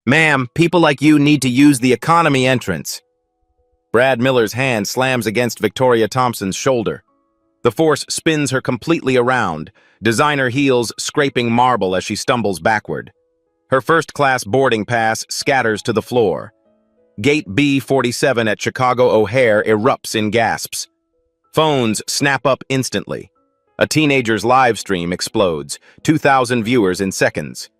Ma'am, people like you need to use the economy entrance. Brad Miller's hand slams against Victoria Thompson's shoulder. The force spins her completely around, designer heels scraping marble as she stumbles backward. Her first-class boarding pass scatters to the floor. Gate B47 at Chicago O'Hare erupts in gasps. Phones snap up instantly. A teenager's live stream explodes, 2,000 viewers in seconds.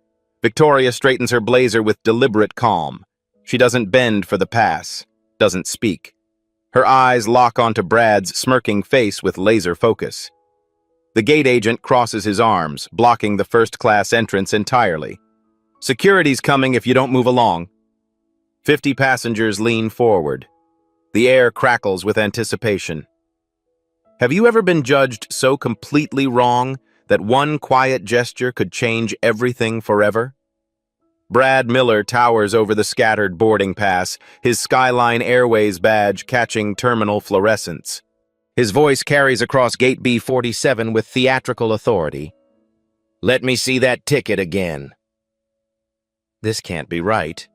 Victoria straightens her blazer with deliberate calm. She doesn't bend for the pass, doesn't speak. Her eyes lock onto Brad's smirking face with laser focus. The gate agent crosses his arms, blocking the first-class entrance entirely. Security's coming if you don't move along. 50 passengers lean forward. The air crackles with anticipation. Have you ever been judged so completely wrong that one quiet gesture could change everything forever? Brad Miller towers over the scattered boarding pass, his Skyline Airways badge catching terminal fluorescence. His voice carries across Gate B47 with theatrical authority. "Let me see that ticket again." This can't be right.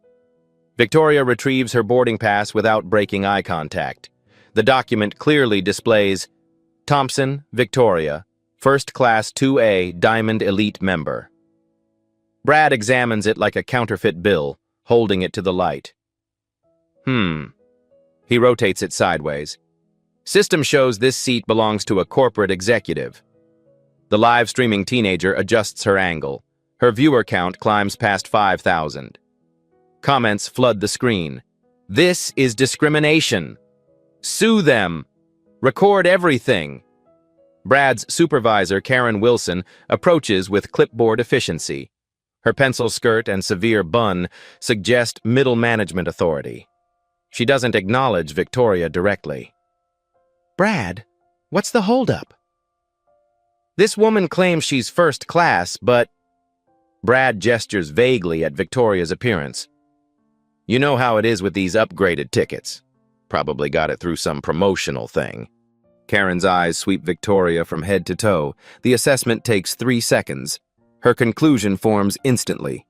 Victoria retrieves her boarding pass without breaking eye contact. The document clearly displays Thompson, Victoria, First Class 2A Diamond Elite member. Brad examines it like a counterfeit bill, holding it to the light. He rotates it sideways. System shows this seat belongs to a corporate executive. The live-streaming teenager adjusts her angle. Her viewer count climbs past 5,000. Comments flood the screen. "This is discrimination. Sue them. Record everything." Brad's supervisor, Karen Wilson, approaches with clipboard efficiency. Her pencil skirt and severe bun suggest middle management authority. She doesn't acknowledge Victoria directly. "Brad, what's the holdup?" "This woman claims she's first class, but..." Brad gestures vaguely at Victoria's appearance. "You know how it is with these upgraded tickets. Probably got it through some promotional thing." Karen's eyes sweep Victoria from head to toe. The assessment takes 3 seconds. Her conclusion forms instantly.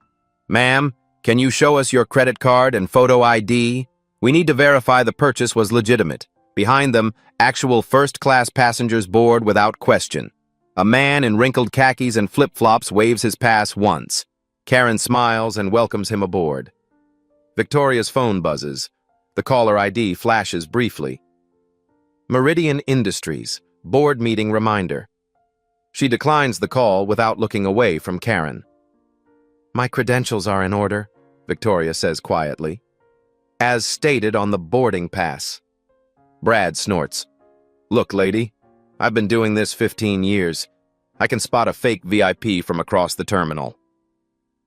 "Ma'am, can you show us your credit card and photo ID? We need to verify the purchase was legitimate. Behind them, actual first-class passengers board without question." A man in wrinkled khakis and flip-flops waves his pass once. Karen smiles and welcomes him aboard. Victoria's phone buzzes. The caller ID flashes briefly. Meridian Industries, board meeting reminder. She declines the call without looking away from Karen. "My credentials are in order," Victoria says quietly. "As stated on the boarding pass." Brad snorts. "Look, lady, I've been doing this 15 years. I can spot a fake VIP from across the terminal."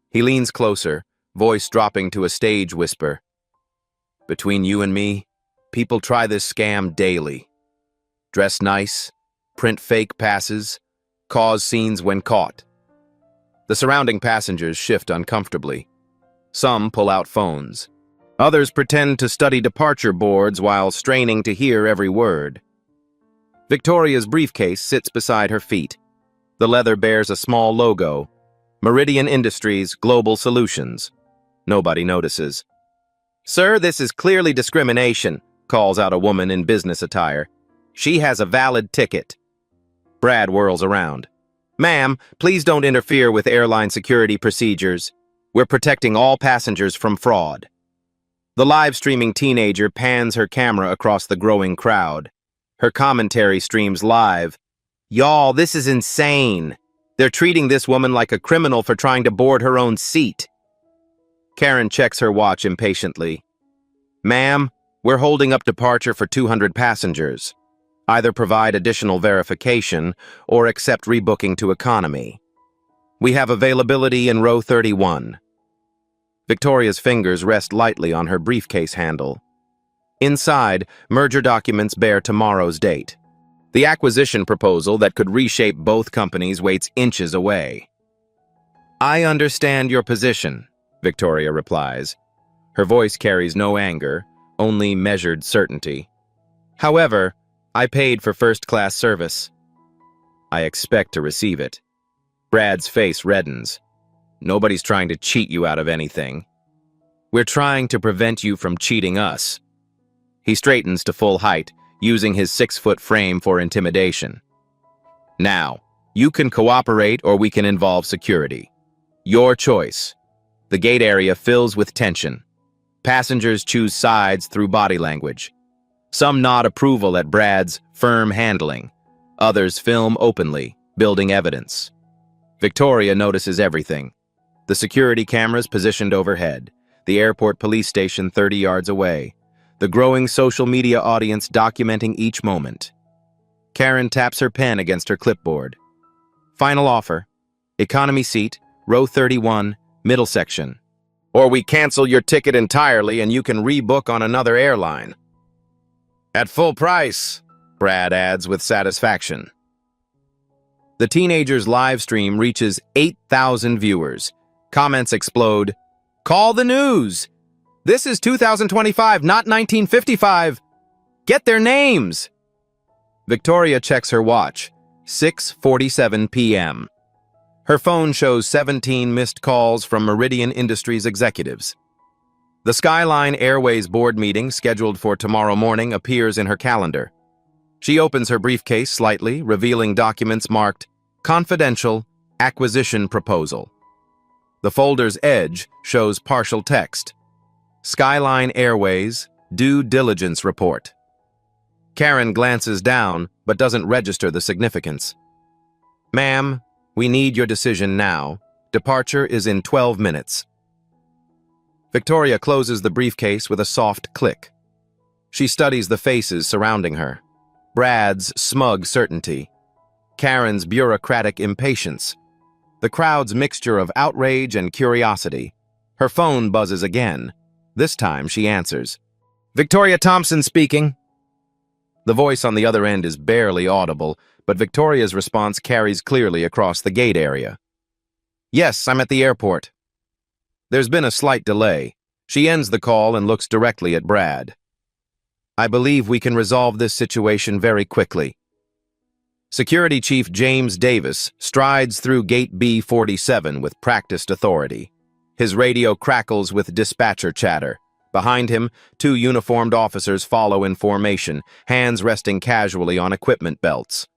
He leans closer, voice dropping to a stage whisper. "Between you and me, people try this scam daily. Dress nice, print fake passes, cause scenes when caught." The surrounding passengers shift uncomfortably. Some pull out phones. Others pretend to study departure boards while straining to hear every word. Victoria's briefcase sits beside her feet. The leather bears a small logo, Meridian Industries Global Solutions. Nobody notices. "Sir, this is clearly discrimination," calls out a woman in business attire. "She has a valid ticket." Brad whirls around. "Ma'am, please don't interfere with airline security procedures. We're protecting all passengers from fraud." The live-streaming teenager pans her camera across the growing crowd. Her commentary streams live. "Y'all, this is insane. They're treating this woman like a criminal for trying to board her own seat." Karen checks her watch impatiently. "Ma'am, we're holding up departure for 200 passengers. Either provide additional verification or accept rebooking to economy. We have availability in row 31. Victoria's fingers rest lightly on her briefcase handle. Inside, merger documents bear tomorrow's date. The acquisition proposal that could reshape both companies waits inches away. "I understand your position," Victoria replies. Her voice carries no anger, only measured certainty. "However, I paid for first-class service. I expect to receive it." Brad's face reddens. "Nobody's trying to cheat you out of anything." We're trying to prevent you from cheating us. He straightens to full height, using his 6-foot frame for intimidation. Now, you can cooperate or we can involve security. Your choice. The gate area fills with tension. Passengers choose sides through body language. Some nod approval at Brad's firm handling. Others film openly, building evidence. Victoria notices everything. The security cameras positioned overhead, the airport police station 30 yards away, the growing social media audience documenting each moment. Karen taps her pen against her clipboard. Final offer. Economy seat, row 31, middle section. Or we cancel your ticket entirely and you can rebook on another airline. At full price, Brad adds with satisfaction. The teenager's live stream reaches 8,000 viewers. Comments explode. Call the news! This is 2025, not 1955. Get their names! Victoria checks her watch. 6:47 p.m. Her phone shows 17 missed calls from Meridian Industries executives. The Skyline Airways board meeting, scheduled for tomorrow morning, appears in her calendar. She opens her briefcase slightly, revealing documents marked Confidential Acquisition Proposal. The folder's edge shows partial text. Skyline Airways Due Diligence Report. Karen glances down, but doesn't register the significance. Ma'am, we need your decision now. Departure is in 12 minutes. Victoria closes the briefcase with a soft click. She studies the faces surrounding her. Brad's smug certainty. Karen's bureaucratic impatience. The crowd's mixture of outrage and curiosity. Her phone buzzes again. This time she answers. Victoria Thompson speaking. The voice on the other end is barely audible, but Victoria's response carries clearly across the gate area. Yes, I'm at the airport. There's been a slight delay. She ends the call and looks directly at Brad. I believe we can resolve this situation very quickly. Security Chief James Davis strides through Gate B47 with practiced authority. His radio crackles with dispatcher chatter. Behind him, 2 uniformed officers follow in formation, hands resting casually on equipment belts.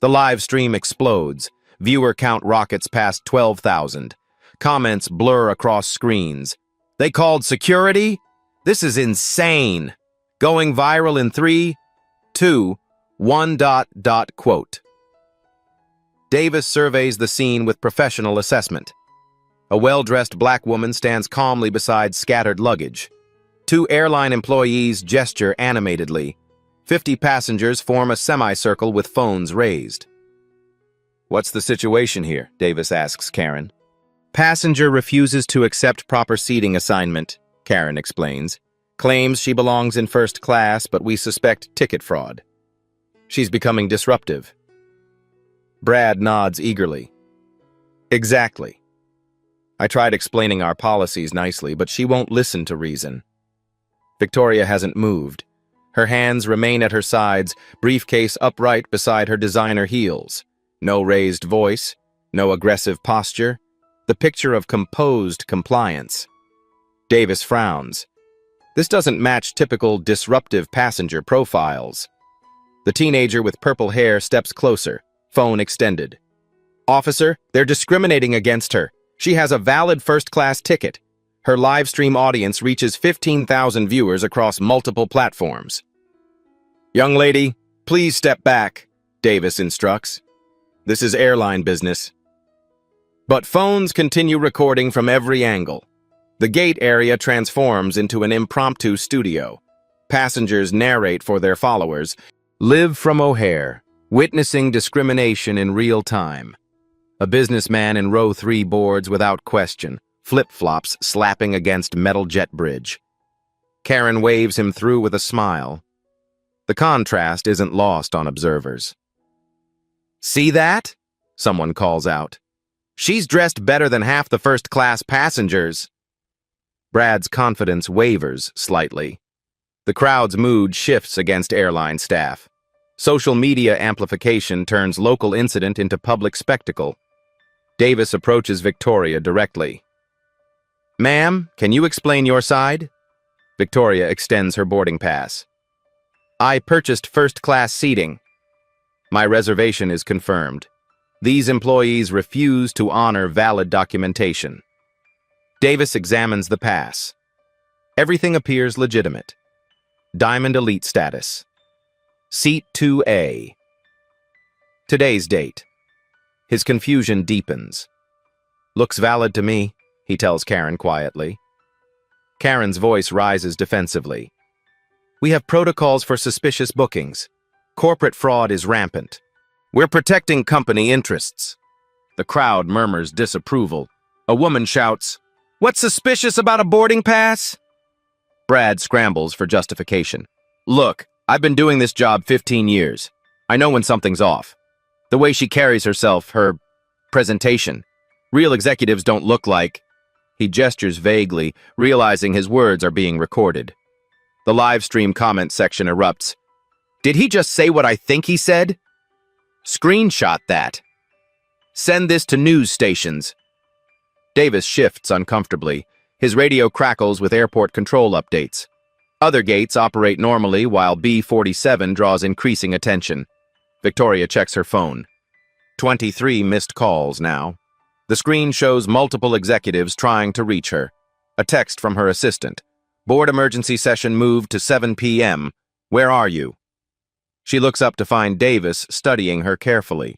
The live stream explodes. Viewer count rockets past 12,000. Comments blur across screens. They called security? This is insane. Going viral in 3, 2, 1. Quote. Davis surveys the scene with professional assessment. A well-dressed black woman stands calmly beside scattered luggage. 2 airline employees gesture animatedly. 50 passengers form a semicircle with phones raised. What's the situation here? Davis asks Karen. Passenger refuses to accept proper seating assignment, Karen explains. Claims she belongs in first class, but we suspect ticket fraud. She's becoming disruptive. Brad nods eagerly. Exactly. I tried explaining our policies nicely, but she won't listen to reason. Victoria hasn't moved. Her hands remain at her sides, briefcase upright beside her designer heels. No raised voice, no aggressive posture. The picture of composed compliance. Davis frowns. This doesn't match typical disruptive passenger profiles. The teenager with purple hair steps closer, phone extended. Officer, they're discriminating against her. She has a valid first-class ticket. Her live stream audience reaches 15,000 viewers across multiple platforms. Young lady, please step back, Davis instructs. This is airline business. But phones continue recording from every angle. The gate area transforms into an impromptu studio. Passengers narrate for their followers. Live from O'Hare, witnessing discrimination in real time. A businessman in row 3 boards without question, flip-flops slapping against metal jet bridge. Karen waves him through with a smile. The contrast isn't lost on observers. See that? Someone calls out. She's dressed better than half the first-class passengers. Brad's confidence wavers slightly. The crowd's mood shifts against airline staff. Social media amplification turns local incident into public spectacle. Davis approaches Victoria directly. Ma'am, can you explain your side? Victoria extends her boarding pass. I purchased first-class seating. My reservation is confirmed. These employees refuse to honor valid documentation. Davis examines the pass. Everything appears legitimate. Diamond Elite status. Seat 2A. Today's date. His confusion deepens. Looks valid to me, he tells Karen quietly. Karen's voice rises defensively. We have protocols for suspicious bookings. Corporate fraud is rampant. We're protecting company interests. The crowd murmurs disapproval. A woman shouts, "What's suspicious about a boarding pass?" Brad scrambles for justification. Look, I've been doing this job 15 years. I know when something's off. The way she carries herself, her presentation. Real executives don't look like... He gestures vaguely, realizing his words are being recorded. The live stream comment section erupts. Did he just say what I think he said? Screenshot that. Send this to news stations. Davis shifts uncomfortably. His radio crackles with airport control updates. Other gates operate normally while B-47 draws increasing attention. Victoria checks her phone. 23 missed calls now. The screen shows multiple executives trying to reach her. A text from her assistant. Board emergency session moved to 7 p.m. Where are you? She looks up to find Davis studying her carefully.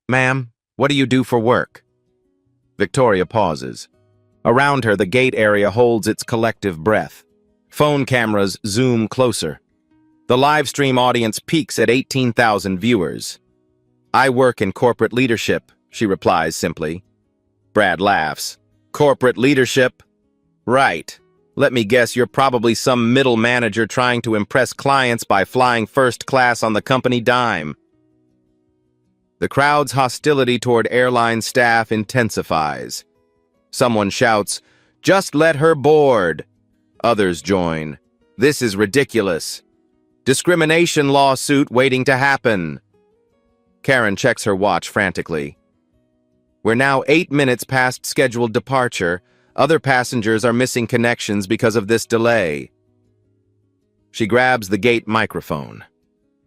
Ma'am, what do you do for work? Victoria pauses. Around her, the gate area holds its collective breath. Phone cameras zoom closer. The live stream audience peaks at 18,000 viewers. I work in corporate leadership, she replies simply. Brad laughs. Corporate leadership? Right. Let me guess you're probably some middle manager trying to impress clients by flying first class on the company dime. The crowd's hostility toward airline staff intensifies. Someone shouts, "Just let her board." Others join. This is ridiculous. Discrimination lawsuit waiting to happen. Karen checks her watch frantically. We're now 8 minutes past scheduled departure. Other passengers are missing connections because of this delay. She grabs the gate microphone.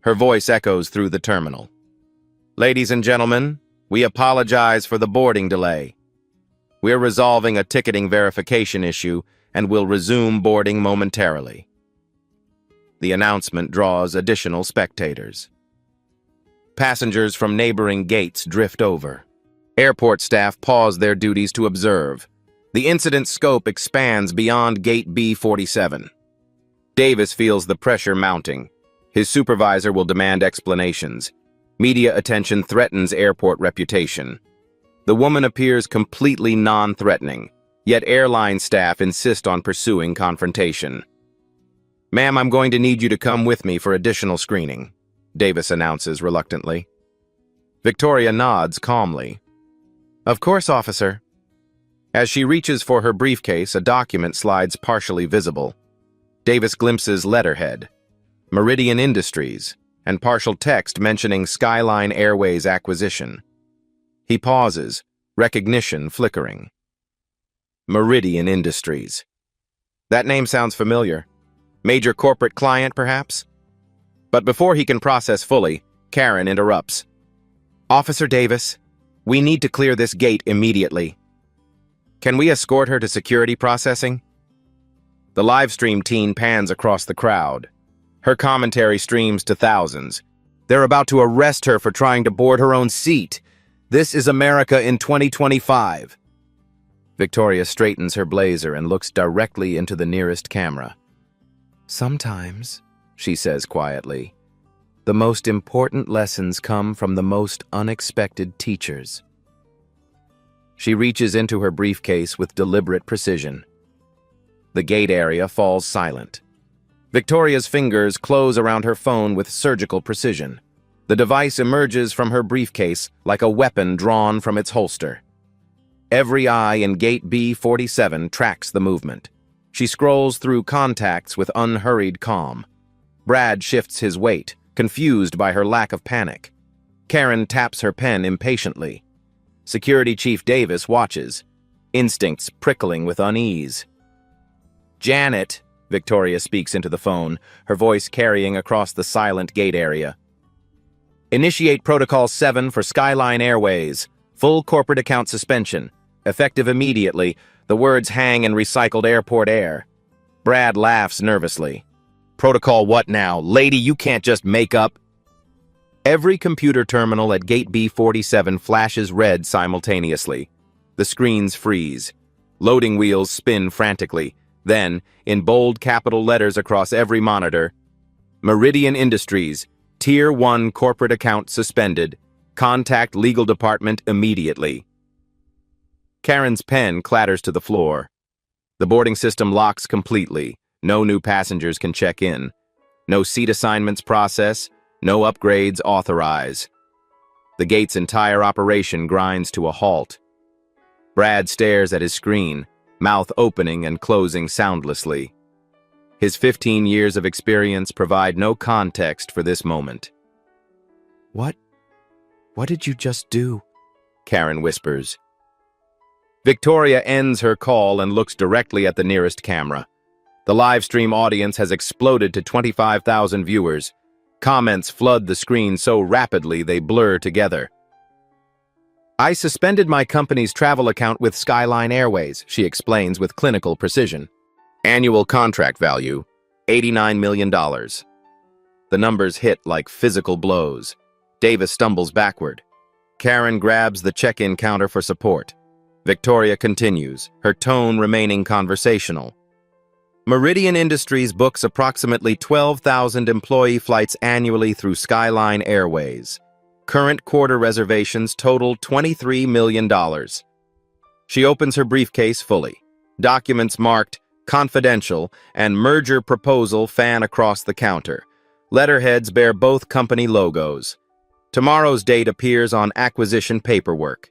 Her voice echoes through the terminal. Ladies and gentlemen, we apologize for the boarding delay. We're resolving a ticketing verification issue and will resume boarding momentarily. The announcement draws additional spectators. Passengers from neighboring gates drift over. Airport staff pause their duties to observe. The incident's scope expands beyond Gate B-47. Davis feels the pressure mounting. His supervisor will demand explanations. Media attention threatens airport reputation. The woman appears completely non-threatening, yet airline staff insist on pursuing confrontation. Ma'am, I'm going to need you to come with me for additional screening, Davis announces reluctantly. Victoria nods calmly. Of course, officer. As she reaches for her briefcase, a document slides partially visible. Davis glimpses letterhead, Meridian Industries, and partial text mentioning Skyline Airways acquisition. He pauses, recognition flickering. Meridian Industries. That name sounds familiar. Major corporate client, perhaps? But before he can process fully, Karen interrupts. Officer Davis, we need to clear this gate immediately. Can we escort her to security processing? The livestream teen pans across the crowd. Her commentary streams to thousands. They're about to arrest her for trying to board her own seat. This is America in 2025. Victoria straightens her blazer and looks directly into the nearest camera. Sometimes, she says quietly, the most important lessons come from the most unexpected teachers. She reaches into her briefcase with deliberate precision. The gate area falls silent. Victoria's fingers close around her phone with surgical precision. The device emerges from her briefcase like a weapon drawn from its holster. Every eye in Gate B-47 tracks the movement. She scrolls through contacts with unhurried calm. Brad shifts his weight, confused by her lack of panic. Karen taps her pen impatiently. Security Chief Davis watches. instincts prickling with unease. "Janet," Victoria speaks into the phone, her voice carrying across the silent gate area. "Initiate Protocol 7 for Skyline Airways. Full corporate account suspension. Effective immediately." The words hang in recycled airport air. Brad laughs nervously. "Protocol what now? Lady, you can't just make up." Every computer terminal at Gate B47 flashes red simultaneously. The screens freeze. Loading wheels spin frantically. Then, in bold capital letters across every monitor, "Meridian Industries, Tier 1 corporate account suspended. Contact legal department immediately." Karen's pen clatters to the floor. The boarding system locks completely. No new passengers can check in. No seat assignments process. No upgrades authorize. The gate's entire operation grinds to a halt. Brad stares at his screen, mouth opening and closing soundlessly. His 15 years of experience provide no context for this moment. What did you just do?" Karen whispers. Victoria ends her call and looks directly at the nearest camera. The live stream audience has exploded to 25,000 viewers. Comments flood the screen so rapidly they blur together. "I suspended my company's travel account with Skyline Airways," she explains with clinical precision. "Annual contract value, $89 million. The numbers hit like physical blows. Davis stumbles backward. Karen grabs the check-in counter for support. Victoria continues, her tone remaining conversational. "Meridian Industries books approximately 12,000 employee flights annually through Skyline Airways. Current quarter reservations total $23 million. She opens her briefcase fully. Documents marked "Confidential" and "Merger Proposal" fan across the counter. Letterheads bear both company logos. Tomorrow's date appears on acquisition paperwork.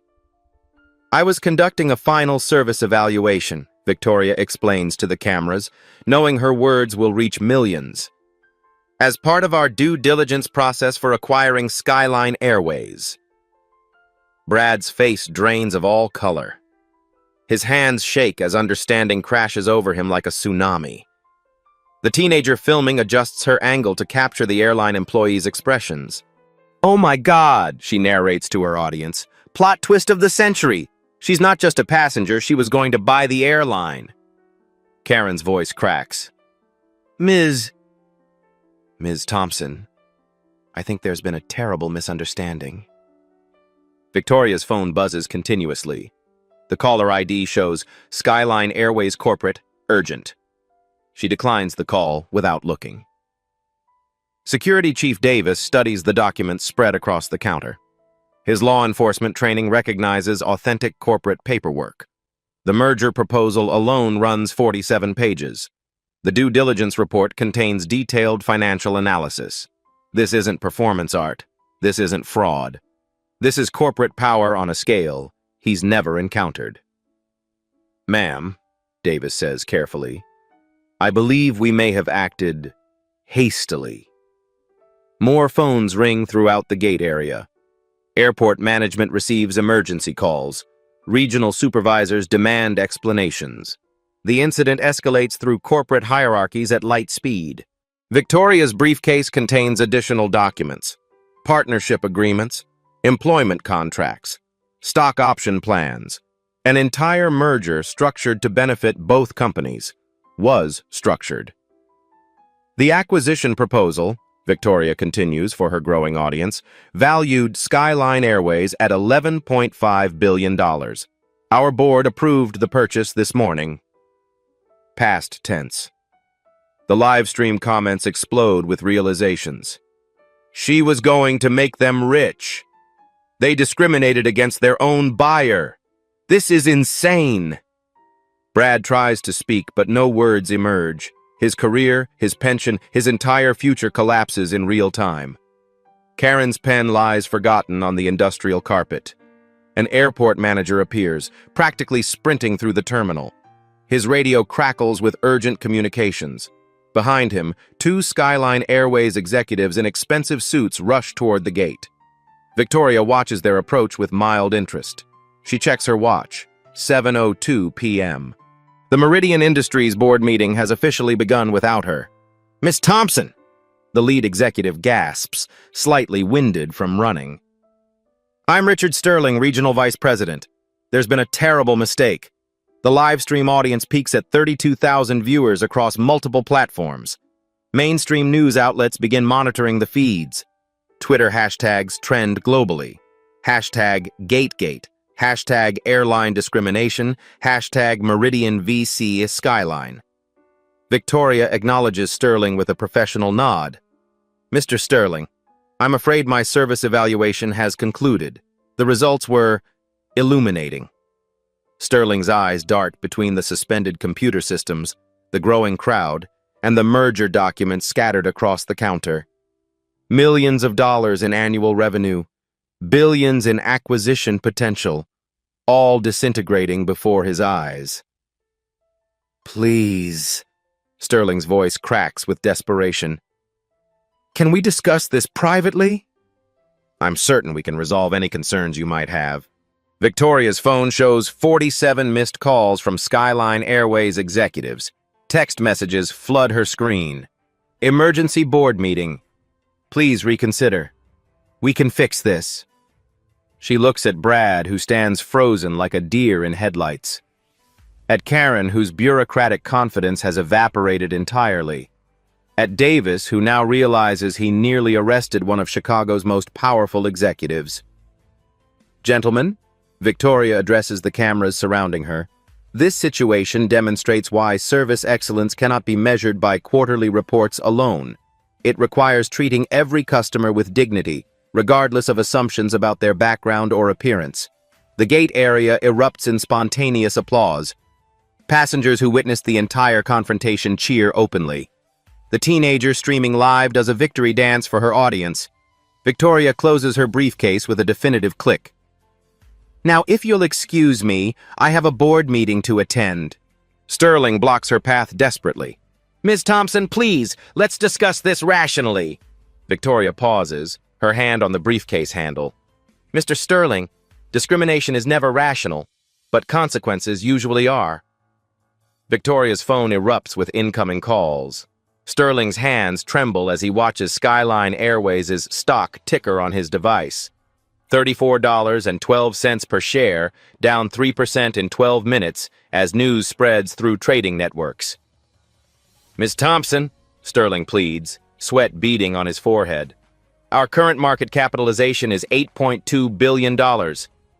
"I was conducting a final service evaluation," Victoria explains to the cameras, knowing her words will reach millions. "As part of our due diligence process for acquiring Skyline Airways." Brad's face drains of all color. His hands shake as understanding crashes over him like a tsunami. The teenager filming adjusts her angle to capture the airline employee's expressions. "Oh my God," she narrates to her audience. "Plot twist of the century. She's not just a passenger, she was going to buy the airline." Karen's voice cracks. Ms. Thompson, I think there's been a terrible misunderstanding." Victoria's phone buzzes continuously. The caller ID shows Skyline Airways Corporate, urgent. She declines the call without looking. Security Chief Davis studies the documents spread across the counter. His law enforcement training recognizes authentic corporate paperwork. The merger proposal alone runs 47 pages. The due diligence report contains detailed financial analysis. This isn't performance art. This isn't fraud. This is corporate power on a scale he's never encountered. "Ma'am," Davis says carefully, "I believe we may have acted hastily." More phones ring throughout the gate area. Airport management receives emergency calls. Regional supervisors demand explanations. The incident escalates through corporate hierarchies at light speed. Victoria's briefcase contains additional documents: partnership agreements, employment contracts, stock option plans. An entire merger structured to benefit both companies was structured. The acquisition proposal, Victoria continues for her growing audience, valued Skyline Airways at $11.5 billion. Our board approved the purchase this morning. Past tense. The live stream comments explode with realizations. She was going to make them rich. They discriminated against their own buyer. This is insane. Brad tries to speak, but no words emerge. His career, his pension, his entire future collapses in real time. Karen's pen lies forgotten on the industrial carpet. An airport manager appears, practically sprinting through the terminal. His radio crackles with urgent communications. Behind him, two Skyline Airways executives in expensive suits rush toward the gate. Victoria watches their approach with mild interest. She checks her watch. 7:02 p.m. The Meridian Industries board meeting has officially begun without her. "Miss Thompson!" The lead executive gasps, slightly winded from running. "I'm Richard Sterling, Regional Vice President. There's been a terrible mistake. The live stream audience peaks at 32,000 viewers across multiple platforms. Mainstream news outlets begin monitoring the feeds. Twitter hashtags trend globally. Hashtag Gategate. Hashtag airline discrimination. Hashtag Meridian VC Skyline." Victoria acknowledges Sterling with a professional nod. "Mr. Sterling, I'm afraid my service evaluation has concluded. The results were illuminating." Sterling's eyes dart between the suspended computer systems, the growing crowd, and the merger documents scattered across the counter. Millions of dollars in annual revenue, billions in acquisition potential, all disintegrating before his eyes. "Please," Sterling's voice cracks with desperation. "Can we discuss this privately?" "I'm certain we can resolve any concerns you might have." Victoria's phone shows 47 missed calls from Skyline Airways executives. Text messages flood her screen. "Emergency board meeting. Please reconsider. We can fix this." She looks at Brad, who stands frozen like a deer in headlights. At Karen, whose bureaucratic confidence has evaporated entirely. At Davis, who now realizes he nearly arrested one of Chicago's most powerful executives. "Gentlemen," Victoria addresses the cameras surrounding her, "this situation demonstrates why service excellence cannot be measured by quarterly reports alone. It requires treating every customer with dignity, regardless of assumptions about their background or appearance." The gate area erupts in spontaneous applause. Passengers who witnessed the entire confrontation cheer openly. The teenager streaming live does a victory dance for her audience. Victoria closes her briefcase with a definitive click. "Now, if you'll excuse me, I have a board meeting to attend." Sterling blocks her path desperately. "Ms. Thompson, please, let's discuss this rationally." Victoria pauses, her hand on the briefcase handle. "Mr. Sterling, discrimination is never rational, but consequences usually are." Victoria's phone erupts with incoming calls. Sterling's hands tremble as he watches Skyline Airways' stock ticker on his device. $34.12 per share, down 3% in 12 minutes as news spreads through trading networks. "Ms. Thompson," Sterling pleads, sweat beading on his forehead. "Our current market capitalization is $8.2 billion.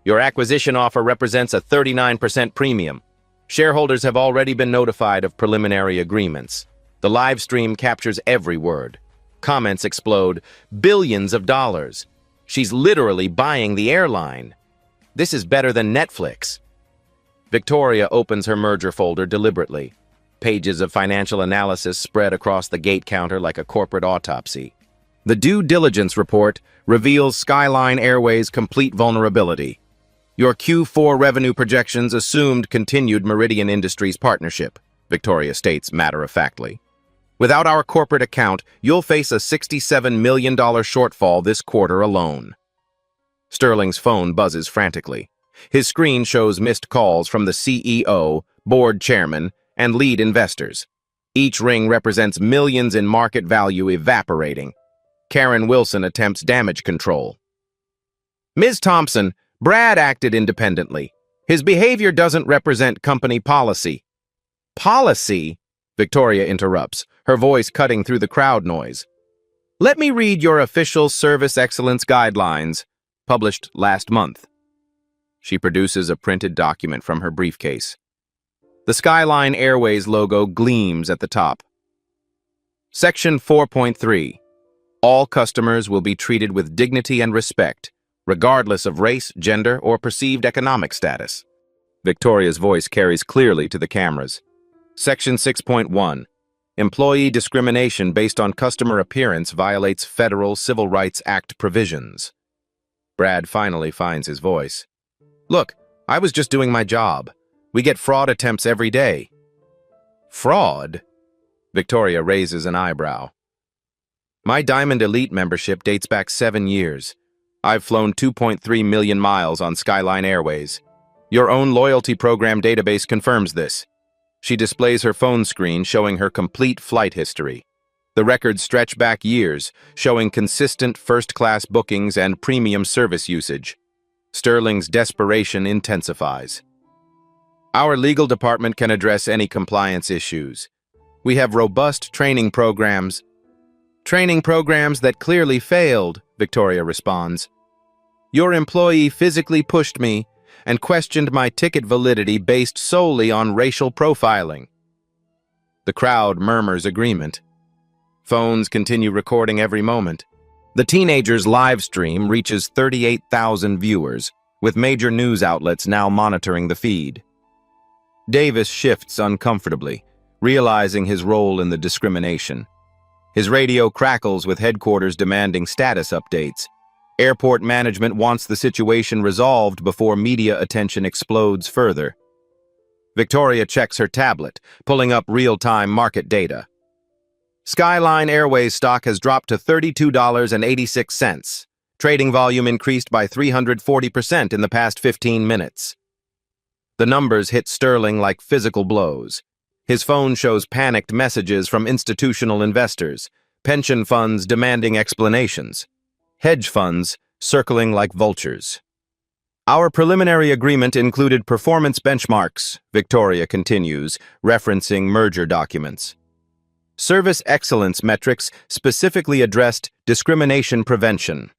Your acquisition offer represents a 39% premium. Shareholders have already been notified of preliminary agreements. The live stream captures every word. Comments explode. Billions of dollars. She's literally buying the airline. This is better than Netflix." Victoria opens her merger folder deliberately. Pages of financial analysis spread across the gate counter like a corporate autopsy. The due diligence report reveals Skyline Airways' complete vulnerability. "Your Q4 revenue projections assumed continued Meridian Industries partnership," Victoria states matter-of-factly. "Without our corporate account, you'll face a $67 million shortfall this quarter alone." Sterling's phone buzzes frantically. His screen shows missed calls from the CEO, board chairman, and lead investors. Each ring represents millions in market value evaporating. Karen Wilson attempts damage control. "Ms. Thompson, Brad acted independently. His behavior doesn't represent company policy." "Policy?" Victoria interrupts, her voice cutting through the crowd noise. "Let me read your official Service Excellence Guidelines, published last month." She produces a printed document from her briefcase. The Skyline Airways logo gleams at the top. Section 4.3. All customers will be treated with dignity and respect, regardless of race, gender, or perceived economic status. Victoria's voice carries clearly to the cameras. Section 6.1. Employee discrimination based on customer appearance violates Federal Civil Rights Act provisions. Brad finally finds his voice. "Look, I was just doing my job. We get fraud attempts every day." "Fraud?" Victoria raises an eyebrow. "My Diamond Elite membership dates back 7 years. I've flown 2.3 million miles on Skyline Airways. Your own loyalty program database confirms this. She displays her phone screen showing her complete flight history. The records stretch back years, showing consistent first-class bookings and premium service usage. Sterling's desperation intensifies. Our legal department can address any compliance issues. We have robust training programs. Training programs that clearly failed, Victoria responds. Your employee physically pushed me and questioned my ticket validity based solely on racial profiling. The crowd murmurs agreement. Phones continue recording every moment. The teenager's live stream reaches 38,000 viewers, with major news outlets now monitoring the feed. Davis shifts uncomfortably, realizing his role in the discrimination. His radio crackles with headquarters demanding status updates. Airport management wants the situation resolved before media attention explodes further. Victoria checks her tablet, pulling up real-time market data. Skyline Airways stock has dropped to $32.86. Trading volume increased by 340% in the past 15 minutes. The numbers hit Sterling like physical blows. His phone shows panicked messages from institutional investors, pension funds demanding explanations, hedge funds circling like vultures. Our preliminary agreement included performance benchmarks, Victoria continues, referencing merger documents. Service excellence metrics specifically addressed discrimination prevention.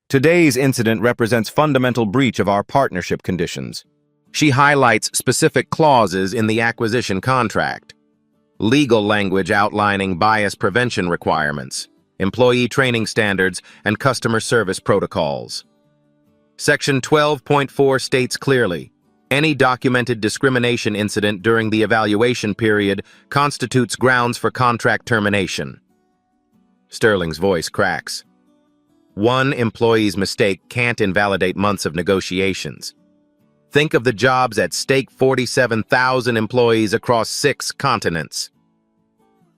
Today's incident represents fundamental breach of our partnership conditions. She highlights specific clauses in the acquisition contract. Legal language outlining bias prevention requirements, employee training standards, and customer service protocols. Section 12.4 states clearly, any documented discrimination incident during the evaluation period constitutes grounds for contract termination. Sterling's voice cracks. One employee's mistake can't invalidate months of negotiations. Think of the jobs at stake: 47,000 employees across 6 continents.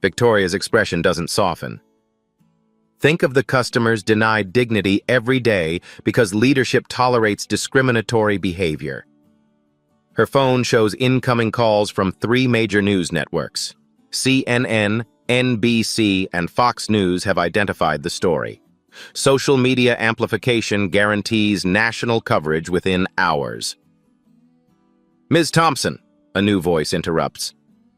Victoria's expression doesn't soften. Think of the customers denied dignity every day because leadership tolerates discriminatory behavior. Her phone shows incoming calls from 3 major news networks. CNN, NBC, and Fox News have identified the story. Social media amplification guarantees national coverage within hours. Ms. Thompson, a new voice interrupts.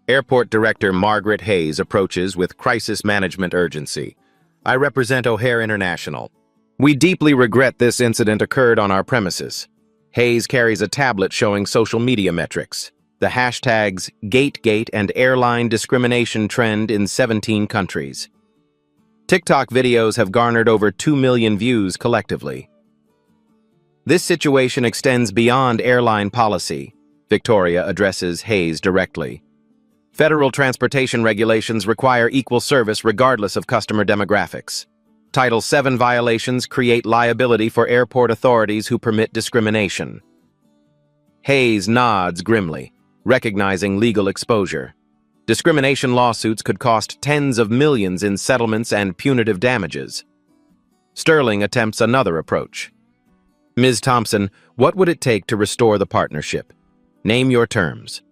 Airport Director Margaret Hayes approaches with crisis management urgency. I represent O'Hare International. We deeply regret this incident occurred on our premises. Hayes carries a tablet showing social media metrics. The hashtags GateGate and airline discrimination trend in 17 countries. TikTok videos have garnered over 2 million views collectively. This situation extends beyond airline policy. Victoria addresses Hayes directly. Federal transportation regulations require equal service regardless of customer demographics. Title VII violations create liability for airport authorities who permit discrimination. Hayes nods grimly, recognizing legal exposure. Discrimination lawsuits could cost tens of millions in settlements and punitive damages. Sterling attempts another approach. Ms. Thompson, what would it take to restore the partnership? Name your terms.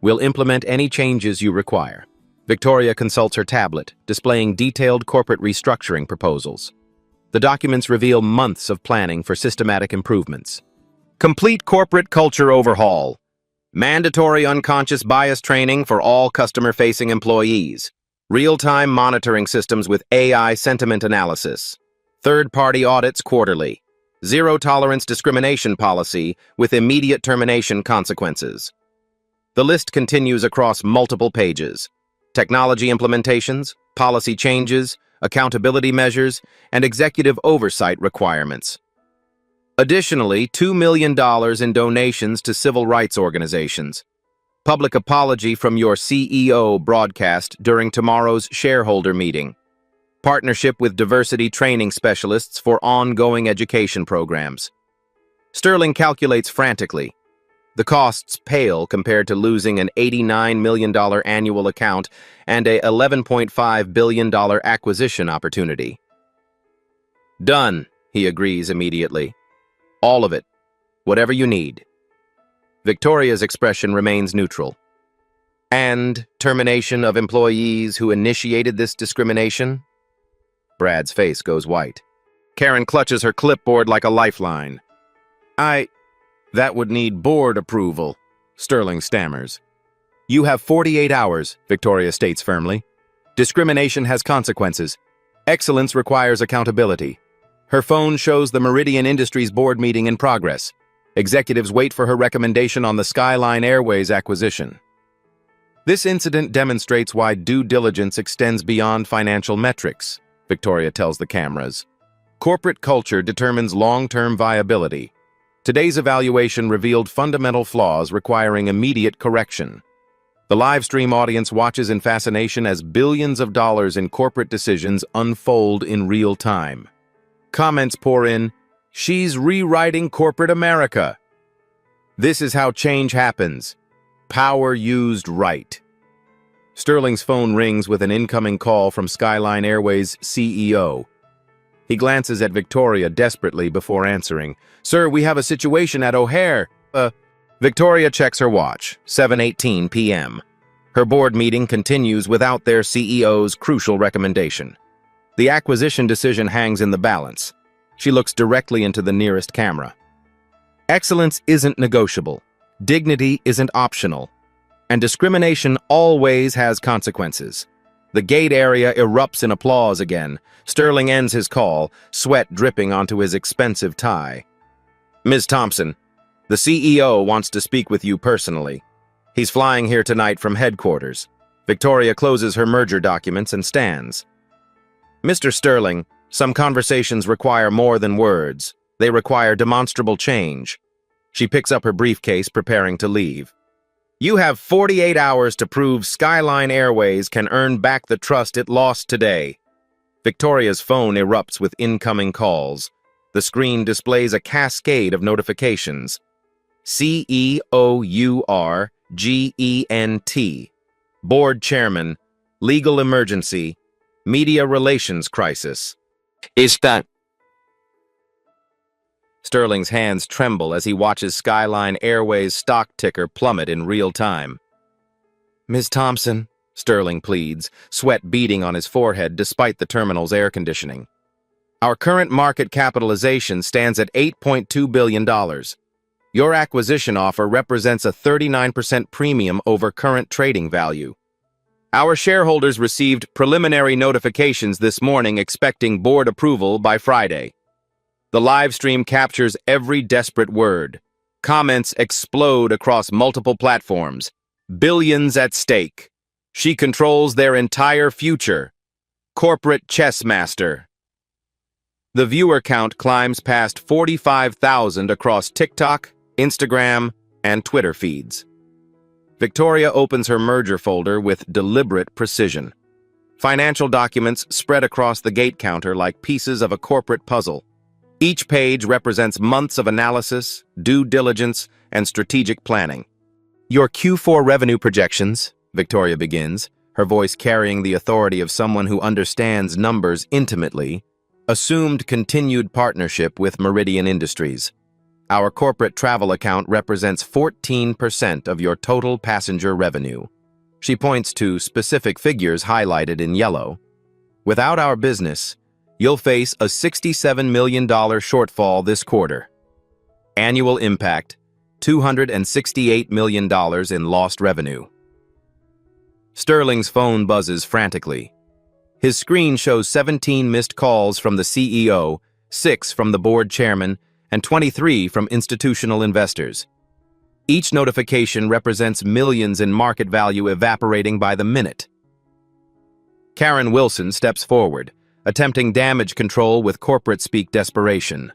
We'll implement any changes you require. Victoria consults her tablet, displaying detailed corporate restructuring proposals. The documents reveal months of planning for systematic improvements. Complete corporate culture overhaul. Mandatory unconscious bias training for all customer-facing employees. Real-time monitoring systems with AI sentiment analysis. Third-party audits quarterly. Zero-tolerance discrimination policy with immediate termination consequences. The list continues across multiple pages. Technology implementations, policy changes, accountability measures, and executive oversight requirements. Additionally, $2 million in donations to civil rights organizations. Public apology from your CEO broadcast during tomorrow's shareholder meeting. Partnership with diversity training specialists for ongoing education programs. Sterling calculates frantically. The costs pale compared to losing an $89 million annual account and a $11.5 billion acquisition opportunity. Done, he agrees immediately. All of it. Whatever you need. Victoria's expression remains neutral. And termination of employees who initiated this discrimination? Brad's face goes white. Karen clutches her clipboard like a lifeline. That would need board approval, Sterling stammers. You have 48 hours, Victoria states firmly. Discrimination has consequences. Excellence requires accountability. Her phone shows the Meridian Industries board meeting in progress. Executives wait for her recommendation on the Skyline Airways acquisition. This incident demonstrates why due diligence extends beyond financial metrics, Victoria tells the cameras. Corporate culture determines long-term viability. Today's evaluation revealed fundamental flaws requiring immediate correction. The live stream audience watches in fascination as billions of dollars in corporate decisions unfold in real time. Comments pour in, "She's rewriting corporate America." This is how change happens. Power used right. Sterling's phone rings with an incoming call from Skyline Airways' CEO. He glances at Victoria desperately before answering. "Sir, we have a situation at O'Hare." Victoria checks her watch, 7:18 p.m. Her board meeting continues without their CEO's crucial recommendation. The acquisition decision hangs in the balance. She looks directly into the nearest camera. Excellence isn't negotiable. Dignity isn't optional. And discrimination always has consequences. The gate area erupts in applause again. Sterling ends his call, sweat dripping onto his expensive tie. "Ms. Thompson, the CEO wants to speak with you personally. He's flying here tonight from headquarters." Victoria closes her merger documents and stands. "Mr. Sterling, some conversations require more than words. They require demonstrable change." She picks up her briefcase, preparing to leave. "You have 48 hours to prove Skyline Airways can earn back the trust it lost today." Victoria's phone erupts with incoming calls. The screen displays a cascade of notifications. CEOURGENT, Board Chairman, Legal Emergency, Media Relations Crisis. Sterling's hands tremble as he watches Skyline Airways' stock ticker plummet in real time. "Ms. Thompson," Sterling pleads, sweat beading on his forehead despite the terminal's air conditioning. "Our current market capitalization stands at $8.2 billion. Your acquisition offer represents a 39% premium over current trading value. Our shareholders received preliminary notifications this morning expecting board approval by Friday." The live stream captures every desperate word. Comments explode across multiple platforms. Billions at stake. She controls their entire future. Corporate chess master. The viewer count climbs past 45,000 across TikTok, Instagram, and Twitter feeds. Victoria opens her merger folder with deliberate precision. Financial documents spread across the gate counter like pieces of a corporate puzzle. Each page represents months of analysis, due diligence, and strategic planning. "Your Q4 revenue projections," Victoria begins, her voice carrying the authority of someone who understands numbers intimately, "assumed continued partnership with Meridian Industries. Our corporate travel account represents 14% of your total passenger revenue." She points to specific figures highlighted in yellow. "Without our business, you'll face a $67 million shortfall this quarter. Annual impact, $268 million in lost revenue." Sterling's phone buzzes frantically. His screen shows 17 missed calls from the CEO, 6 from the board chairman, and 23 from institutional investors. Each notification represents millions in market value evaporating by the minute. Karen Wilson steps forward, attempting damage control with corporate speak desperation.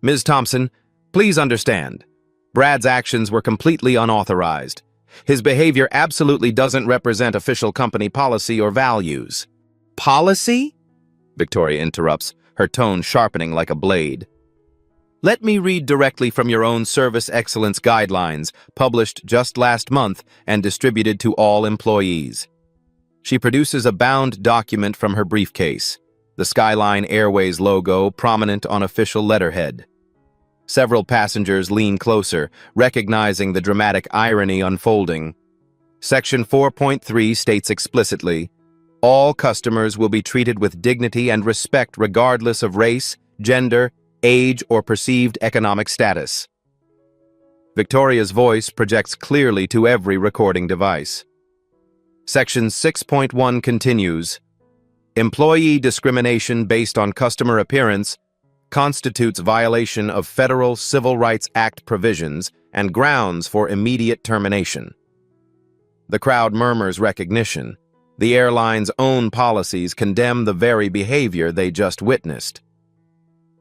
"Ms. Thompson, please understand. Brad's actions were completely unauthorized. His behavior absolutely doesn't represent official company policy or values." "Policy?" Victoria interrupts, her tone sharpening like a blade. "Let me read directly from your own Service Excellence Guidelines, published just last month and distributed to all employees." She produces a bound document from her briefcase, the Skyline Airways logo prominent on official letterhead. Several passengers lean closer, recognizing the dramatic irony unfolding. Section 4.3 states explicitly, all customers will be treated with dignity and respect regardless of race, gender, age, or perceived economic status. Victoria's voice projects clearly to every recording device. Section 6.1 continues, employee discrimination based on customer appearance constitutes violation of Federal Civil Rights Act provisions and grounds for immediate termination. The crowd murmurs recognition. The airline's own policies condemn the very behavior they just witnessed.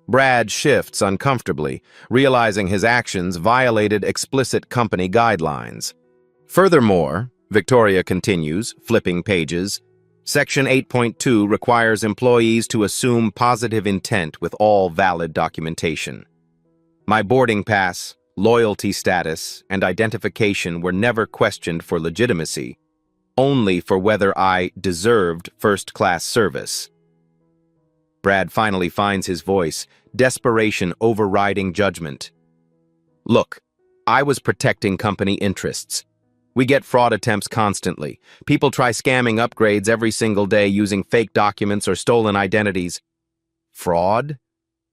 Brad shifts uncomfortably, realizing his actions violated explicit company guidelines. Furthermore, Victoria continues, flipping pages, Section 8.2 requires employees to assume positive intent with all valid documentation. My boarding pass, loyalty status, and identification were never questioned for legitimacy, only for whether I deserved first-class service. Brad finally finds his voice, desperation overriding judgment. Look, I was protecting company interests. We get fraud attempts constantly. People try scamming upgrades every single day using fake documents or stolen identities. Fraud?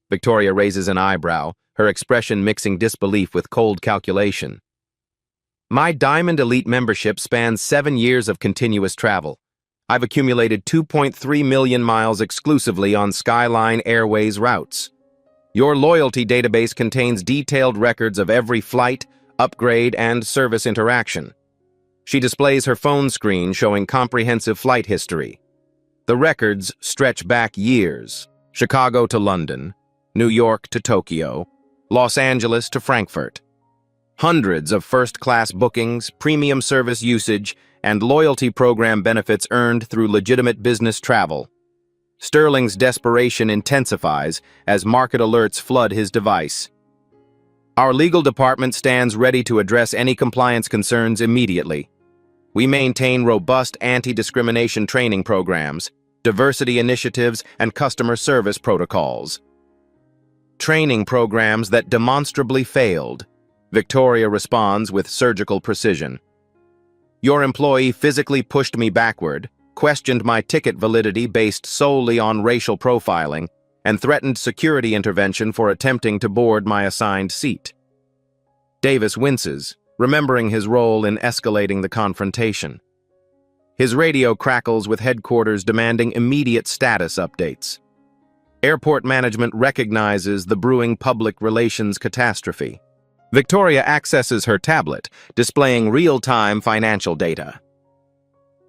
Victoria raises an eyebrow, her expression mixing disbelief with cold calculation. My Diamond Elite membership spans 7 years of continuous travel. I've accumulated 2.3 million miles exclusively on Skyline Airways routes. Your loyalty database contains detailed records of every flight, upgrade, and service interaction. She displays her phone screen showing comprehensive flight history. The records stretch back years: Chicago to London, New York to Tokyo, Los Angeles to Frankfurt. Hundreds of first-class bookings, premium service usage, and loyalty program benefits earned through legitimate business travel. Sterling's desperation intensifies as market alerts flood his device. Our legal department stands ready to address any compliance concerns immediately. We maintain robust anti-discrimination training programs, diversity initiatives, and customer service protocols. Training programs that demonstrably failed, Victoria responds with surgical precision. Your employee physically pushed me backward, questioned my ticket validity based solely on racial profiling, and threatened security intervention for attempting to board my assigned seat. Davis winces, remembering his role in escalating the confrontation. His radio crackles with headquarters demanding immediate status updates. Airport management recognizes the brewing public relations catastrophe. Victoria accesses her tablet, displaying real-time financial data.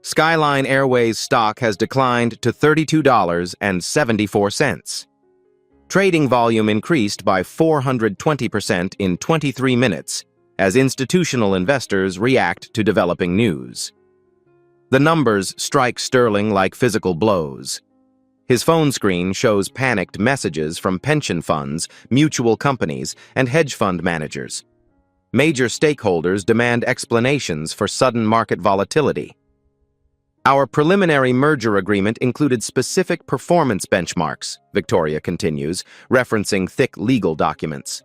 Skyline Airways stock has declined to $32.74. Trading volume increased by 420% in 23 minutes as institutional investors react to developing news. The numbers strike Sterling like physical blows. His phone screen shows panicked messages from pension funds, mutual companies, and hedge fund managers. Major stakeholders demand explanations for sudden market volatility. Our preliminary merger agreement included specific performance benchmarks, Victoria continues, referencing thick legal documents.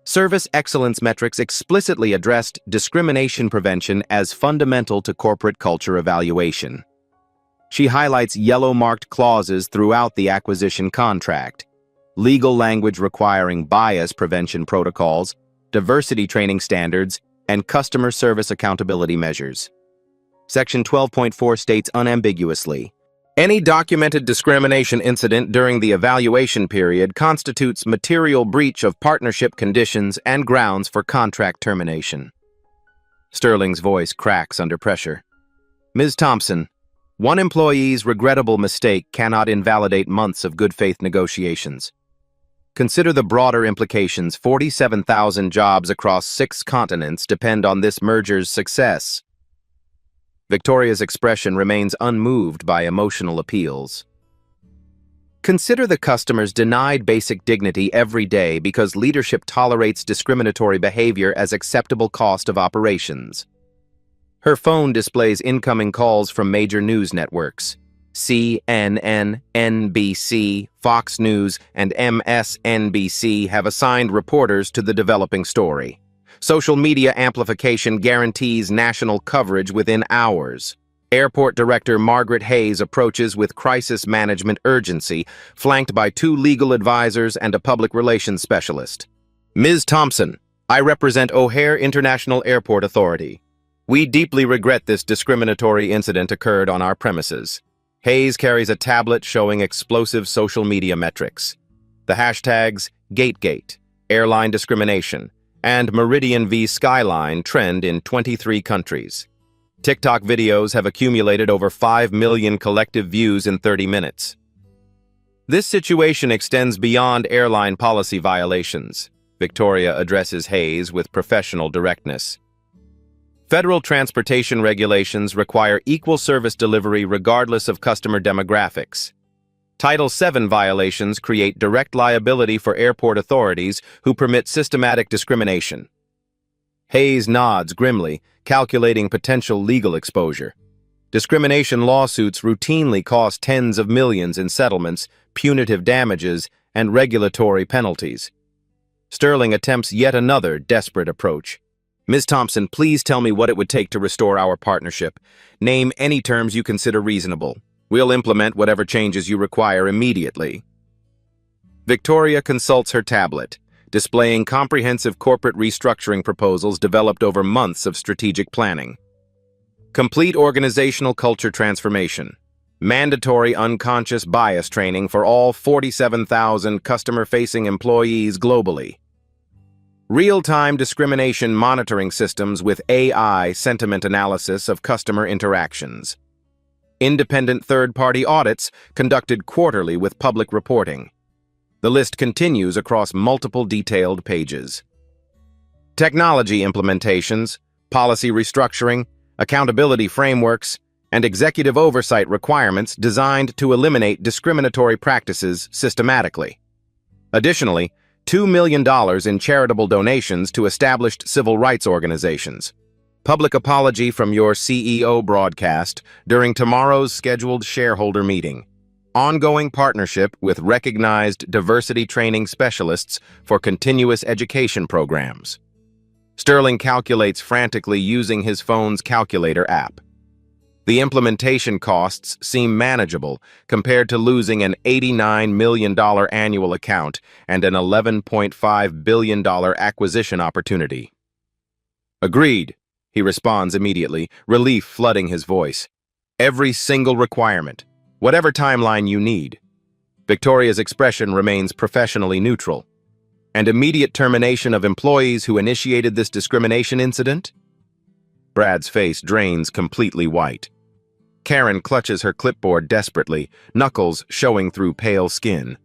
Service excellence metrics explicitly addressed discrimination prevention as fundamental to corporate culture evaluation. She highlights yellow-marked clauses throughout the acquisition contract, legal language requiring bias prevention protocols, diversity training standards, and customer service accountability measures. Section 12.4 states unambiguously, any documented discrimination incident during the evaluation period constitutes material breach of partnership conditions and grounds for contract termination. Sterling's voice cracks under pressure. Ms. Thompson, one employee's regrettable mistake cannot invalidate months of good faith negotiations. Consider the broader implications. 47,000 jobs across 6 continents depend on this merger's success. Victoria's expression remains unmoved by emotional appeals. Consider the customers denied basic dignity every day because leadership tolerates discriminatory behavior as acceptable cost of operations. Her phone displays incoming calls from major news networks. CNN, NBC, Fox News, and MSNBC have assigned reporters to the developing story. Social media amplification guarantees national coverage within hours. Airport Director Margaret Hayes approaches with crisis management urgency, flanked by 2 legal advisors and a public relations specialist. Ms. Thompson, I represent O'Hare International Airport Authority. We deeply regret this discriminatory incident occurred on our premises. Hayes carries a tablet showing explosive social media metrics. The hashtags GateGate, airline discrimination, and Meridian v. Skyline trend in 23 countries. TikTok videos have accumulated over 5 million collective views in 30 minutes. This situation extends beyond airline policy violations. Victoria addresses Hayes with professional directness. Federal transportation regulations require equal service delivery regardless of customer demographics. Title VII violations create direct liability for airport authorities who permit systematic discrimination. Hayes nods grimly, calculating potential legal exposure. Discrimination lawsuits routinely cost tens of millions in settlements, punitive damages, and regulatory penalties. Sterling attempts yet another desperate approach. Ms. Thompson, please tell me what it would take to restore our partnership. Name any terms you consider reasonable. We'll implement whatever changes you require immediately. Victoria consults her tablet, displaying comprehensive corporate restructuring proposals developed over months of strategic planning. Complete organizational culture transformation. Mandatory unconscious bias training for all 47,000 customer-facing employees globally. Real-time discrimination monitoring systems with AI sentiment analysis of customer interactions. Independent third-party audits conducted quarterly with public reporting. The list continues across multiple detailed pages. Technology implementations, policy restructuring, accountability frameworks, and executive oversight requirements designed to eliminate discriminatory practices systematically. Additionally, $2 million in charitable donations to established civil rights organizations. Public apology from your CEO broadcast during tomorrow's scheduled shareholder meeting. Ongoing partnership with recognized diversity training specialists for continuous education programs. Sterling calculates frantically using his phone's calculator app. The implementation costs seem manageable compared to losing an $89 million annual account and an $11.5 billion acquisition opportunity. Agreed, he responds immediately, relief flooding his voice. Every single requirement. Whatever timeline you need. Victoria's expression remains professionally neutral. And immediate termination of employees who initiated this discrimination incident? Brad's face drains completely white. Karen clutches her clipboard desperately, knuckles showing through pale skin.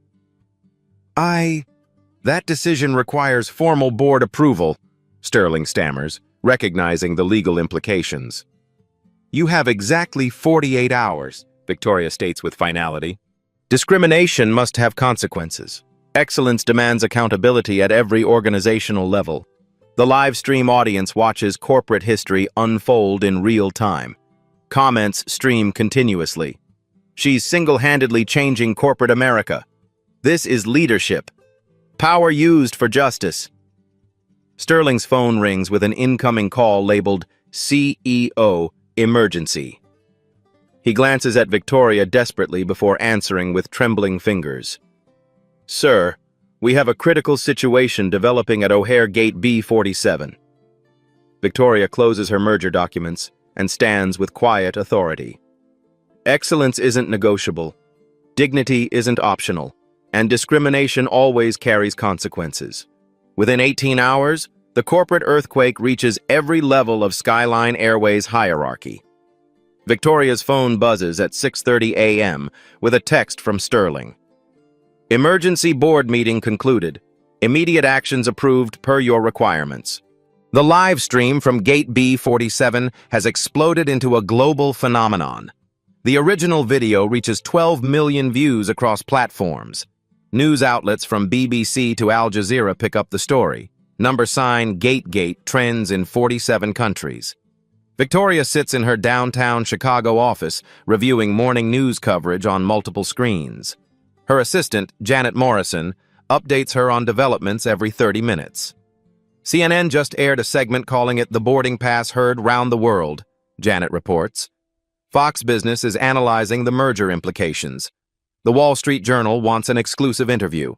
That decision requires formal board approval, Sterling stammers, recognizing the legal implications. You have exactly 48 hours. Victoria states with finality. Discrimination must have consequences. Excellence demands accountability at every organizational level. The live stream audience watches corporate history unfold in real time. Comments stream continuously. She's single-handedly changing corporate America. This is leadership. Power used for justice. Sterling's phone rings with an incoming call labeled CEO Emergency. He glances at Victoria desperately before answering with trembling fingers. Sir, we have a critical situation developing at O'Hare Gate B47. Victoria closes her merger documents and stands with quiet authority. Excellence isn't negotiable, dignity isn't optional, and discrimination always carries consequences. Within 18 hours, the corporate earthquake reaches every level of Skyline Airways hierarchy. Victoria's phone buzzes at 6:30 a.m. with a text from Sterling. Emergency board meeting concluded. Immediate actions approved per your requirements. The live stream from Gate B47 has exploded into a global phenomenon. The original video reaches 12 million views across platforms. News outlets from BBC to Al Jazeera pick up the story. #GateGate trends in 47 countries. Victoria sits in her downtown Chicago office, reviewing morning news coverage on multiple screens. Her assistant, Janet Morrison, updates her on developments every 30 minutes. CNN just aired a segment calling it "The Boarding Pass Heard Round the World," Janet reports. Fox Business is analyzing the merger implications. The Wall Street Journal wants an exclusive interview.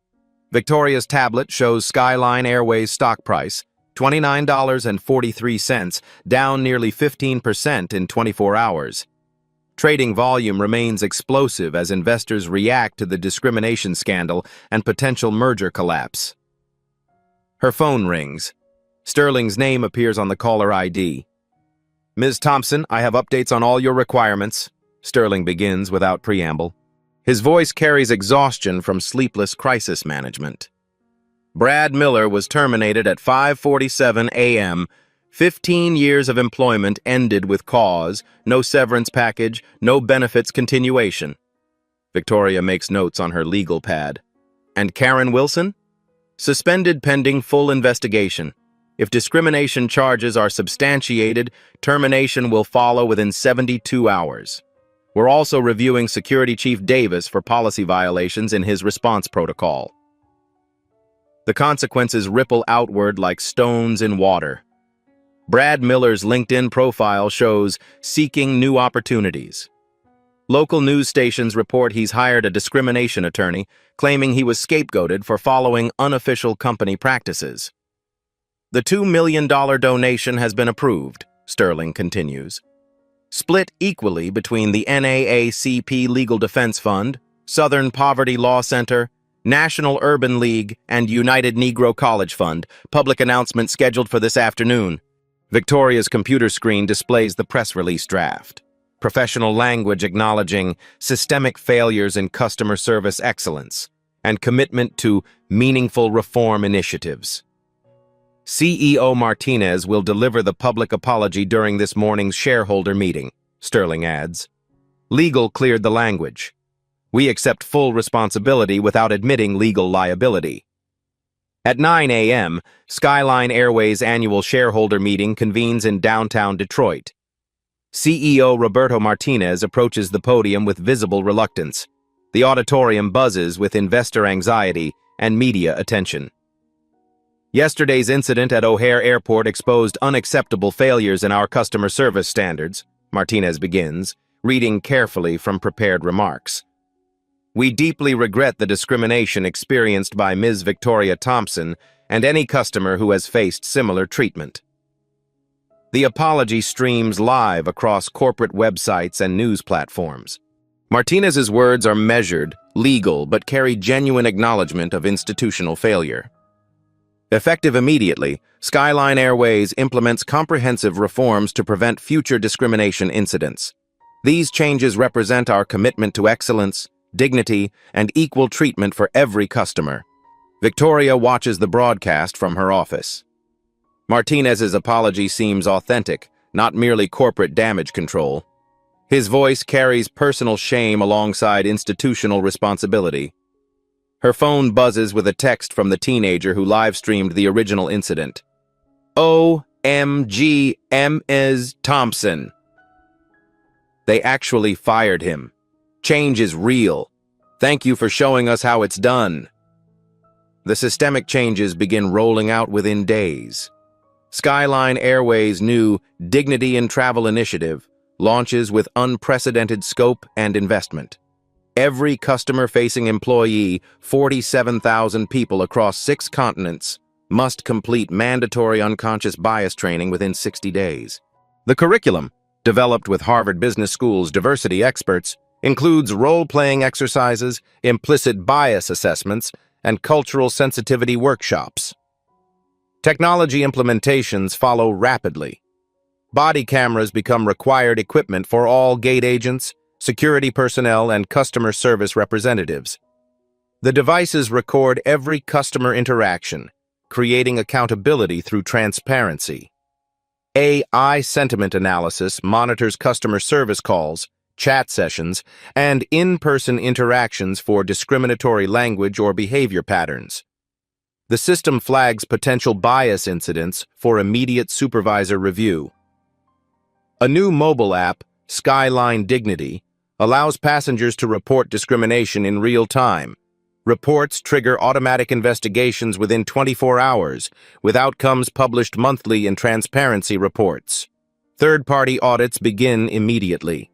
Victoria's tablet shows Skyline Airways stock price, $29.43, down nearly 15% in 24 hours. Trading volume remains explosive as investors react to the discrimination scandal and potential merger collapse. Her phone rings. Sterling's name appears on the caller ID. "Ms. Thompson, I have updates on all your requirements," Sterling begins without preamble. His voice carries exhaustion from sleepless crisis management. Brad Miller was terminated at 5:47 a.m. 15 years of employment ended with cause, no severance package, no benefits continuation. Victoria makes notes on her legal pad. And Karen Wilson? Suspended pending full investigation. If discrimination charges are substantiated, termination will follow within 72 hours. We're also reviewing Security Chief Davis for policy violations in his response protocol. The consequences ripple outward like stones in water. Brad Miller's LinkedIn profile shows seeking new opportunities. Local news stations report he's hired a discrimination attorney, claiming he was scapegoated for following unofficial company practices. The $2 million donation has been approved, Sterling continues. Split equally between the NAACP Legal Defense Fund, Southern Poverty Law Center, National Urban League, and United Negro College Fund. Public announcement scheduled for this afternoon. Victoria's computer screen displays the press release draft. Professional language acknowledging systemic failures in customer service excellence and commitment to meaningful reform initiatives. CEO Martinez will deliver the public apology during this morning's shareholder meeting, Sterling adds. Legal cleared the language. We accept full responsibility without admitting legal liability. At 9 a.m., Skyline Airways' annual shareholder meeting convenes in downtown Detroit. CEO Roberto Martinez approaches the podium with visible reluctance. The auditorium buzzes with investor anxiety and media attention. Yesterday's incident at O'Hare Airport exposed unacceptable failures in our customer service standards, Martinez begins, reading carefully from prepared remarks. We deeply regret the discrimination experienced by Ms. Victoria Thompson and any customer who has faced similar treatment. The apology streams live across corporate websites and news platforms. Martinez's words are measured, legal, but carry genuine acknowledgement of institutional failure. Effective immediately, Skyline Airways implements comprehensive reforms to prevent future discrimination incidents. These changes represent our commitment to excellence, dignity, and equal treatment for every customer. Victoria watches the broadcast from her office. Martinez's apology seems authentic, not merely corporate damage control. His voice carries personal shame alongside institutional responsibility. Her phone buzzes with a text from the teenager who live-streamed the original incident. OMG, Ms. Thompson. They actually fired him. Change is real. Thank you for showing us how it's done. The systemic changes begin rolling out within days. Skyline Airways' new Dignity in Travel initiative launches with unprecedented scope and investment. Every customer-facing employee, 47,000 people across 6 continents, must complete mandatory unconscious bias training within 60 days. The curriculum, developed with Harvard Business School's diversity experts, includes role-playing exercises, implicit bias assessments, and cultural sensitivity workshops. Technology implementations follow rapidly. Body cameras become required equipment for all gate agents, security personnel, and customer service representatives. The devices record every customer interaction, creating accountability through transparency. AI sentiment analysis monitors customer service calls, chat sessions, and in-person interactions for discriminatory language or behavior patterns. The system flags potential bias incidents for immediate supervisor review. A new mobile app, Skyline Dignity, allows passengers to report discrimination in real time. Reports trigger automatic investigations within 24 hours, with outcomes published monthly in transparency reports. Third-party audits begin immediately.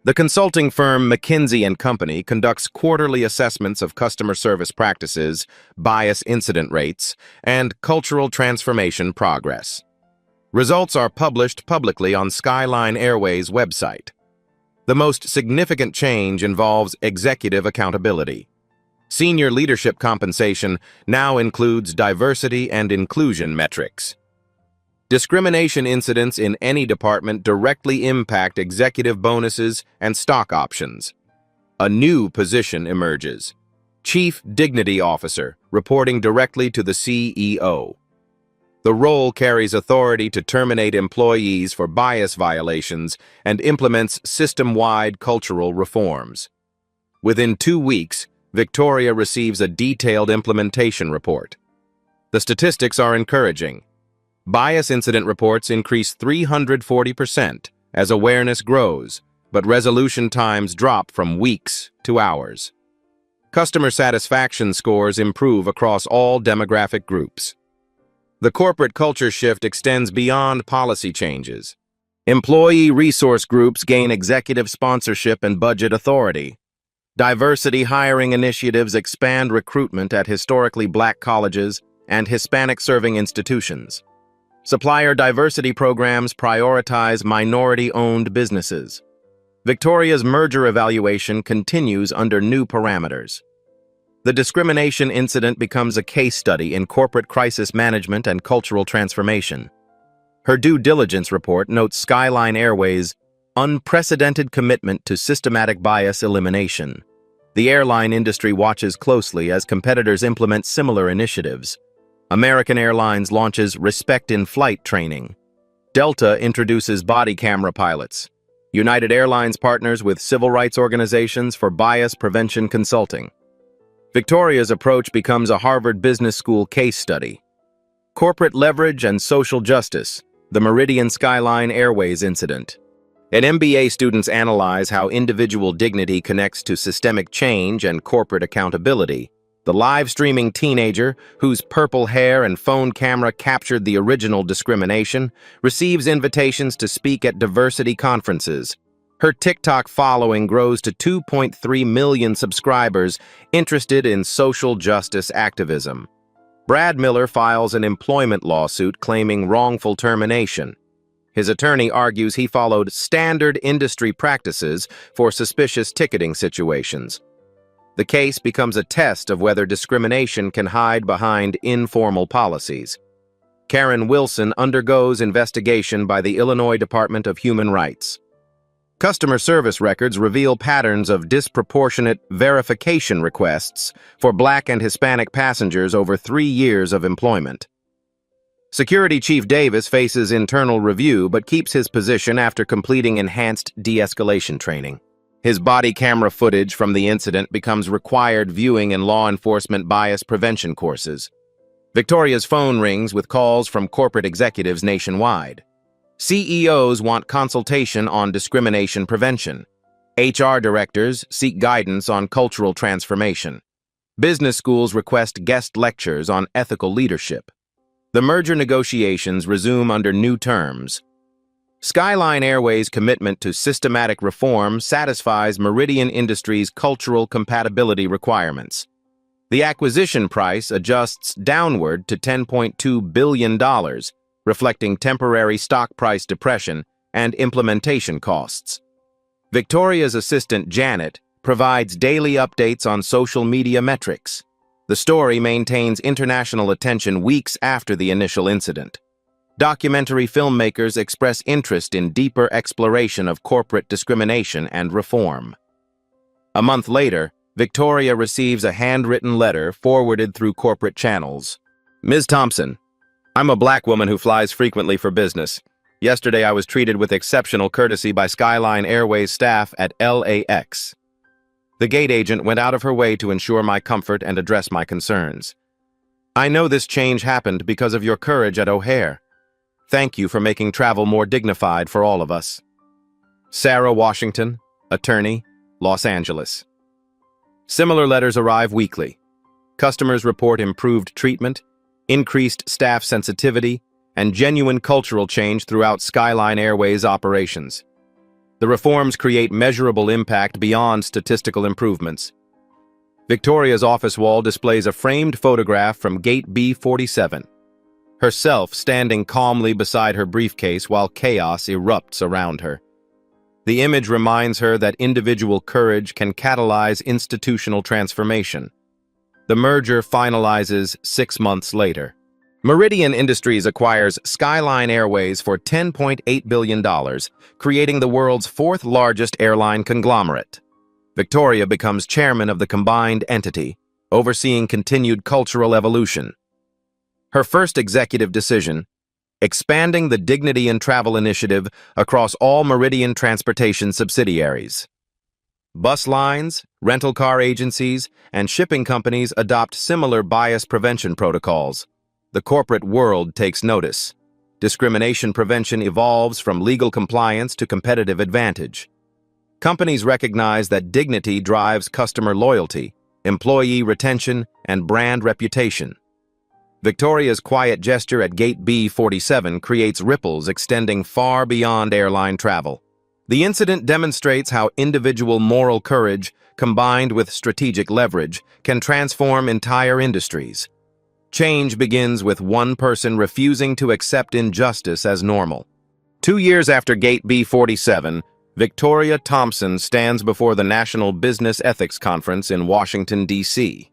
The consulting firm McKinsey & Company conducts quarterly assessments of customer service practices, bias incident rates, and cultural transformation progress. Results are published publicly on Skyline Airways' website. The most significant change involves executive accountability. Senior leadership compensation now includes diversity and inclusion metrics. Discrimination incidents in any department directly impact executive bonuses and stock options. A new position emerges: Chief Dignity Officer, reporting directly to the CEO. The role carries authority to terminate employees for bias violations and implements system-wide cultural reforms. Within 2 weeks, Victoria receives a detailed implementation report. The statistics are encouraging. Bias incident reports increase 340% as awareness grows, but resolution times drop from weeks to hours. Customer satisfaction scores improve across all demographic groups. The corporate culture shift extends beyond policy changes. Employee resource groups gain executive sponsorship and budget authority. Diversity hiring initiatives expand recruitment at historically Black colleges and Hispanic-serving institutions. Supplier diversity programs prioritize minority-owned businesses. Victoria's merger evaluation continues under new parameters. The discrimination incident becomes a case study in corporate crisis management and cultural transformation. Her due diligence report notes Skyline Airways' unprecedented commitment to systematic bias elimination. The airline industry watches closely as competitors implement similar initiatives. American Airlines launches Respect in Flight training. Delta introduces body camera pilots. United Airlines partners with civil rights organizations for bias prevention consulting. Victoria's approach becomes a Harvard Business School case study. Corporate leverage and social justice, the Meridian Skyline Airways incident. An MBA students analyze how individual dignity connects to systemic change and corporate accountability. The live-streaming teenager, whose purple hair and phone camera captured the original discrimination, receives invitations to speak at diversity conferences. Her TikTok following grows to 2.3 million subscribers interested in social justice activism. Brad Miller files an employment lawsuit claiming wrongful termination. His attorney argues he followed standard industry practices for suspicious ticketing situations. The case becomes a test of whether discrimination can hide behind informal policies. Karen Wilson undergoes investigation by the Illinois Department of Human Rights. Customer service records reveal patterns of disproportionate verification requests for Black and Hispanic passengers over 3 years of employment. Security Chief Davis faces internal review but keeps his position after completing enhanced de-escalation training. His body camera footage from the incident becomes required viewing in law enforcement bias prevention courses. Victoria's phone rings with calls from corporate executives nationwide. CEOs want consultation on discrimination prevention. HR directors seek guidance on cultural transformation. Business schools request guest lectures on ethical leadership. The merger negotiations resume under new terms. Skyline Airways' commitment to systematic reform satisfies Meridian Industries' cultural compatibility requirements. The acquisition price adjusts downward to $10.2 billion, reflecting temporary stock price depression and implementation costs. Victoria's assistant Janet provides daily updates on social media metrics. The story maintains international attention weeks after the initial incident. Documentary filmmakers express interest in deeper exploration of corporate discrimination and reform. A month later, Victoria receives a handwritten letter forwarded through corporate channels. Ms. Thompson, I'm a Black woman who flies frequently for business. Yesterday I was treated with exceptional courtesy by Skyline Airways staff at LAX. The gate agent went out of her way to ensure my comfort and address my concerns. I know this change happened because of your courage at O'Hare. Thank you for making travel more dignified for all of us. Sarah Washington, attorney, Los Angeles. Similar letters arrive weekly. Customers report improved treatment, increased staff sensitivity, and genuine cultural change throughout Skyline Airways operations. The reforms create measurable impact beyond statistical improvements. Victoria's office wall displays a framed photograph from Gate B47, herself standing calmly beside her briefcase while chaos erupts around her. The image reminds her that individual courage can catalyze institutional transformation. The merger finalizes 6 months later. Meridian Industries acquires Skyline Airways for $10.8 billion, creating the world's fourth largest airline conglomerate. Victoria becomes chairman of the combined entity, overseeing continued cultural evolution. Her first executive decision: expanding the Dignity in Travel initiative across all Meridian transportation subsidiaries. Bus lines, rental car agencies, and shipping companies adopt similar bias prevention protocols. The corporate world takes notice. Discrimination prevention evolves from legal compliance to competitive advantage. Companies recognize that dignity drives customer loyalty, employee retention, and brand reputation. Victoria's quiet gesture at Gate B47 creates ripples extending far beyond airline travel. The incident demonstrates how individual moral courage, combined with strategic leverage, can transform entire industries. Change begins with one person refusing to accept injustice as normal. 2 years after Gate B47, Victoria Thompson stands before the National Business Ethics Conference in Washington, D.C.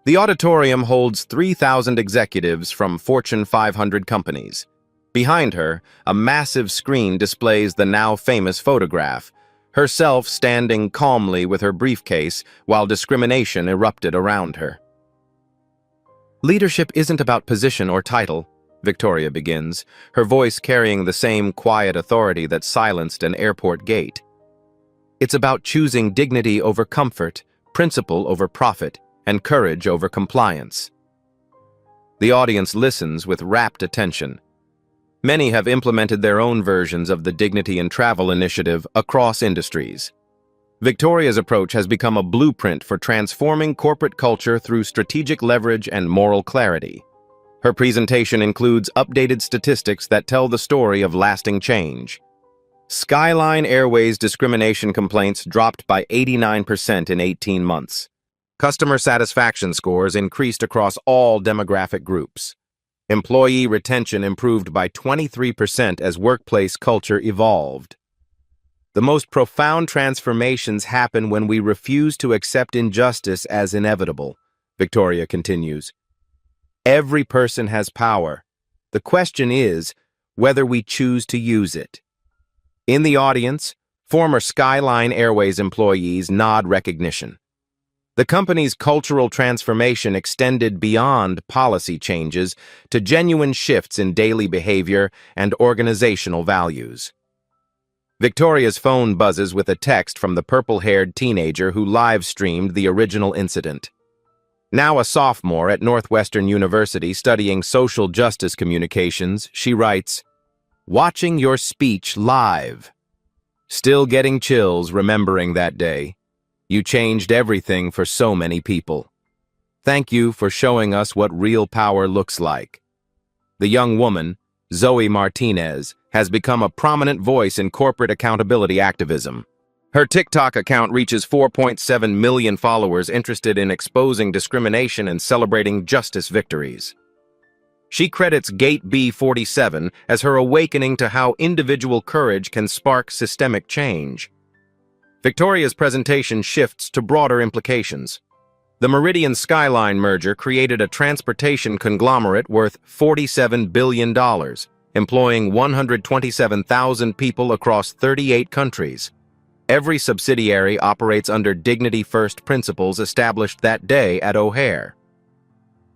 The auditorium holds 3,000 executives from Fortune 500 companies. Behind her, a massive screen displays the now famous photograph, herself standing calmly with her briefcase while discrimination erupted around her. Leadership isn't about position or title, Victoria begins, her voice carrying the same quiet authority that silenced an airport gate. It's about choosing dignity over comfort, principle over profit, and courage over compliance. The audience listens with rapt attention. Many have implemented their own versions of the Dignity in Travel initiative across industries. Victoria's approach has become a blueprint for transforming corporate culture through strategic leverage and moral clarity. Her presentation includes updated statistics that tell the story of lasting change. Skyline Airways discrimination complaints dropped by 89% in 18 months. Customer satisfaction scores increased across all demographic groups. Employee retention improved by 23% as workplace culture evolved. The most profound transformations happen when we refuse to accept injustice as inevitable, Victoria continues. Every person has power. The question is whether we choose to use it. In the audience, former Skyline Airways employees nod recognition. The company's cultural transformation extended beyond policy changes to genuine shifts in daily behavior and organizational values. Victoria's phone buzzes with a text from the purple-haired teenager who live-streamed the original incident. Now a sophomore at Northwestern University studying social justice communications, she writes, "Watching your speech live. Still getting chills remembering that day. You changed everything for so many people. Thank you for showing us what real power looks like." The young woman, Zoe Martinez, has become a prominent voice in corporate accountability activism. Her TikTok account reaches 4.7 million followers interested in exposing discrimination and celebrating justice victories. She credits Gate B47 as her awakening to how individual courage can spark systemic change. Victoria's presentation shifts to broader implications. The Meridian Skyline merger created a transportation conglomerate worth $47 billion, employing 127,000 people across 38 countries. Every subsidiary operates under dignity-first principles established that day at O'Hare.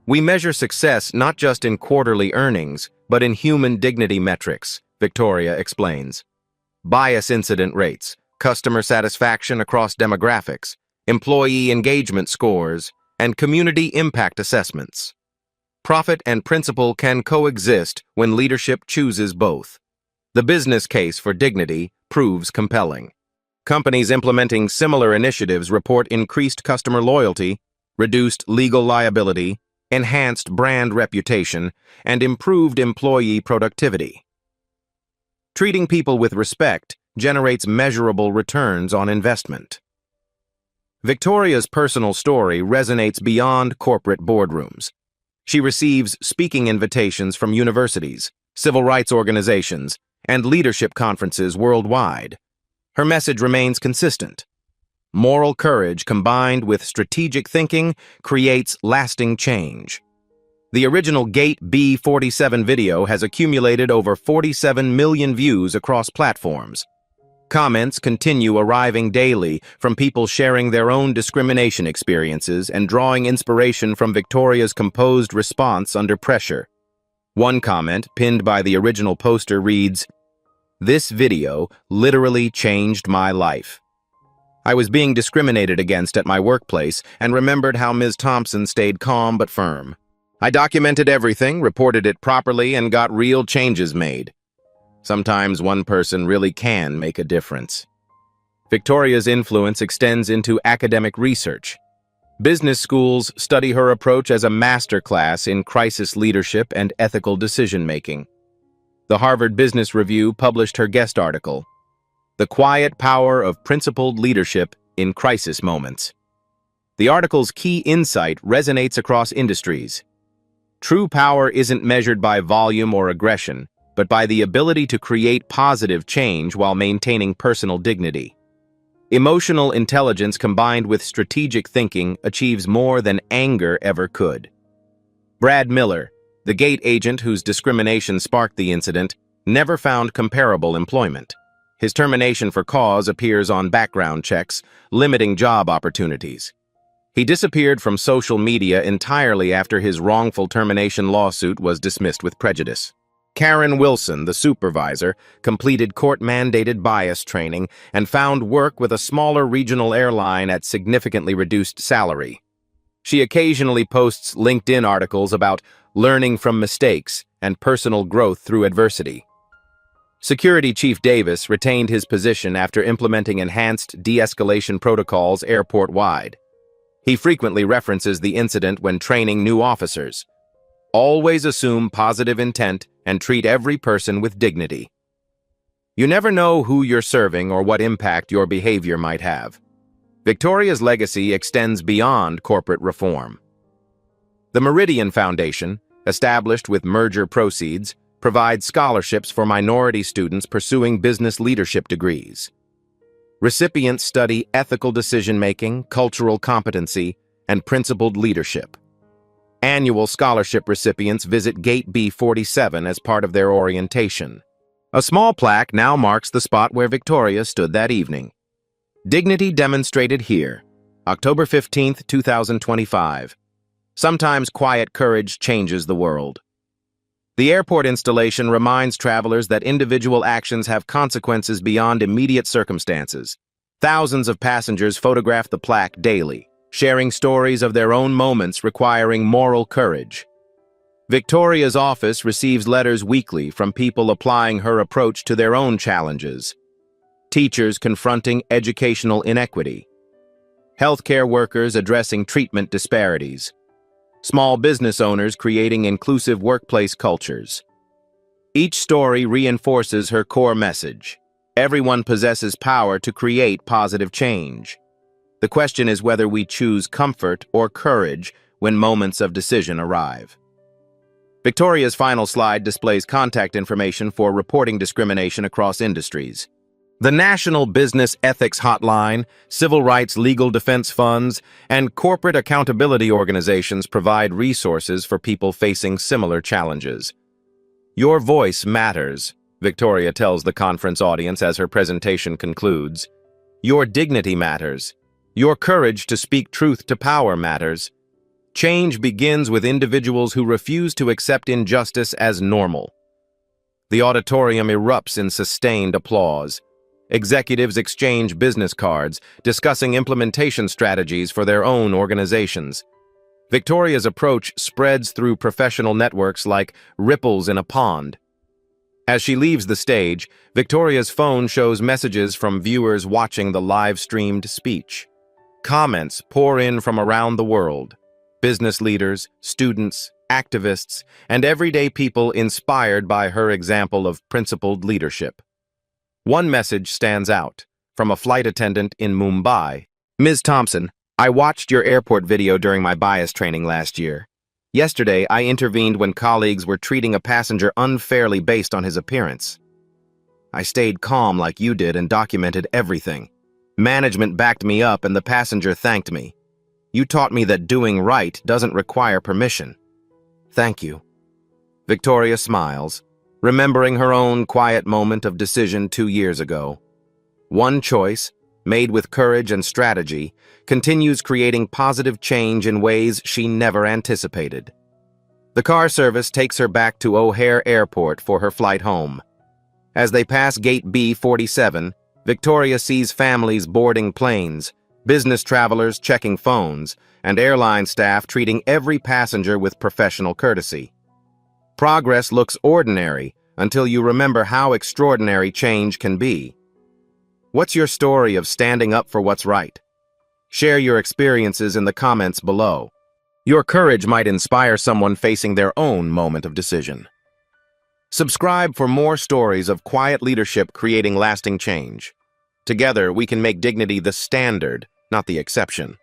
We measure success not just in quarterly earnings, but in human dignity metrics, Victoria explains. Bias incident rates, customer satisfaction across demographics, employee engagement scores, and community impact assessments. Profit and principle can coexist when leadership chooses both. The business case for dignity proves compelling. Companies implementing similar initiatives report increased customer loyalty, reduced legal liability, enhanced brand reputation, and improved employee productivity. Treating people with respect generates measurable returns on investment. Victoria's personal story resonates beyond corporate boardrooms. She receives speaking invitations from universities, civil rights organizations, and leadership conferences worldwide. Her message remains consistent. Moral courage combined with strategic thinking creates lasting change. The original Gate B47 video has accumulated over 47 million views across platforms. Comments continue arriving daily from people sharing their own discrimination experiences and drawing inspiration from Victoria's composed response under pressure. One comment, pinned by the original poster, reads, "This video literally changed my life. I was being discriminated against at my workplace and remembered how Ms. Thompson stayed calm but firm. I documented everything, reported it properly, and got real changes made. Sometimes one person really can make a difference." Victoria's influence extends into academic research. Business schools study her approach as a masterclass in crisis leadership and ethical decision-making. The Harvard Business Review published her guest article, "The Quiet Power of Principled Leadership in Crisis Moments." The article's key insight resonates across industries. True power isn't measured by volume or aggression, but by the ability to create positive change while maintaining personal dignity. Emotional intelligence combined with strategic thinking achieves more than anger ever could. Brad Miller, the gate agent whose discrimination sparked the incident, never found comparable employment. His termination for cause appears on background checks, limiting job opportunities. He disappeared from social media entirely after his wrongful termination lawsuit was dismissed with prejudice. Karen Wilson, the supervisor, completed court-mandated bias training and found work with a smaller regional airline at significantly reduced salary. She occasionally posts LinkedIn articles about learning from mistakes and personal growth through adversity. Security Chief Davis retained his position after implementing enhanced de-escalation protocols airport-wide. He frequently references the incident when training new officers. Always assume positive intent and treat every person with dignity. You never know who you're serving or what impact your behavior might have. Victoria's legacy extends beyond corporate reform. The Meridian Foundation, established with merger proceeds, provides scholarships for minority students pursuing business leadership degrees. Recipients study ethical decision-making, cultural competency, and principled leadership. Annual scholarship recipients visit Gate B47 as part of their orientation. A small plaque now marks the spot where Victoria stood that evening. Dignity demonstrated here, October 15, 2025. Sometimes quiet courage changes the world. The airport installation reminds travelers that individual actions have consequences beyond immediate circumstances. Thousands of passengers photograph the plaque daily, sharing stories of their own moments requiring moral courage. Victoria's office receives letters weekly from people applying her approach to their own challenges. Teachers confronting educational inequity. Healthcare workers addressing treatment disparities. Small business owners creating inclusive workplace cultures. Each story reinforces her core message. Everyone possesses power to create positive change. The question is whether we choose comfort or courage when moments of decision arrive. Victoria's final slide displays contact information for reporting discrimination across industries. The National Business Ethics Hotline, civil rights legal defense funds, and corporate accountability organizations provide resources for people facing similar challenges. Your voice matters, Victoria tells the conference audience as her presentation concludes. Your dignity matters. Your courage to speak truth to power matters. Change begins with individuals who refuse to accept injustice as normal. The auditorium erupts in sustained applause. Executives exchange business cards, discussing implementation strategies for their own organizations. Victoria's approach spreads through professional networks like ripples in a pond. As she leaves the stage, Victoria's phone shows messages from viewers watching the live-streamed speech. Comments pour in from around the world. Business leaders, students, activists, and everyday people inspired by her example of principled leadership. One message stands out, from a flight attendant in Mumbai. Ms. Thompson, I watched your airport video during my bias training last year. Yesterday, I intervened when colleagues were treating a passenger unfairly based on his appearance. I stayed calm like you did and documented everything. Management backed me up and the passenger thanked me. You taught me that doing right doesn't require permission. Thank you. Victoria smiles, remembering her own quiet moment of decision 2 years ago. One choice, made with courage and strategy, continues creating positive change in ways she never anticipated. The car service takes her back to O'Hare Airport for her flight home. As they pass Gate B47, Victoria sees families boarding planes, business travelers checking phones, and airline staff treating every passenger with professional courtesy. Progress looks ordinary until you remember how extraordinary change can be. What's your story of standing up for what's right? Share your experiences in the comments below. Your courage might inspire someone facing their own moment of decision. Subscribe for more stories of quiet leadership creating lasting change. Together, we can make dignity the standard, not the exception.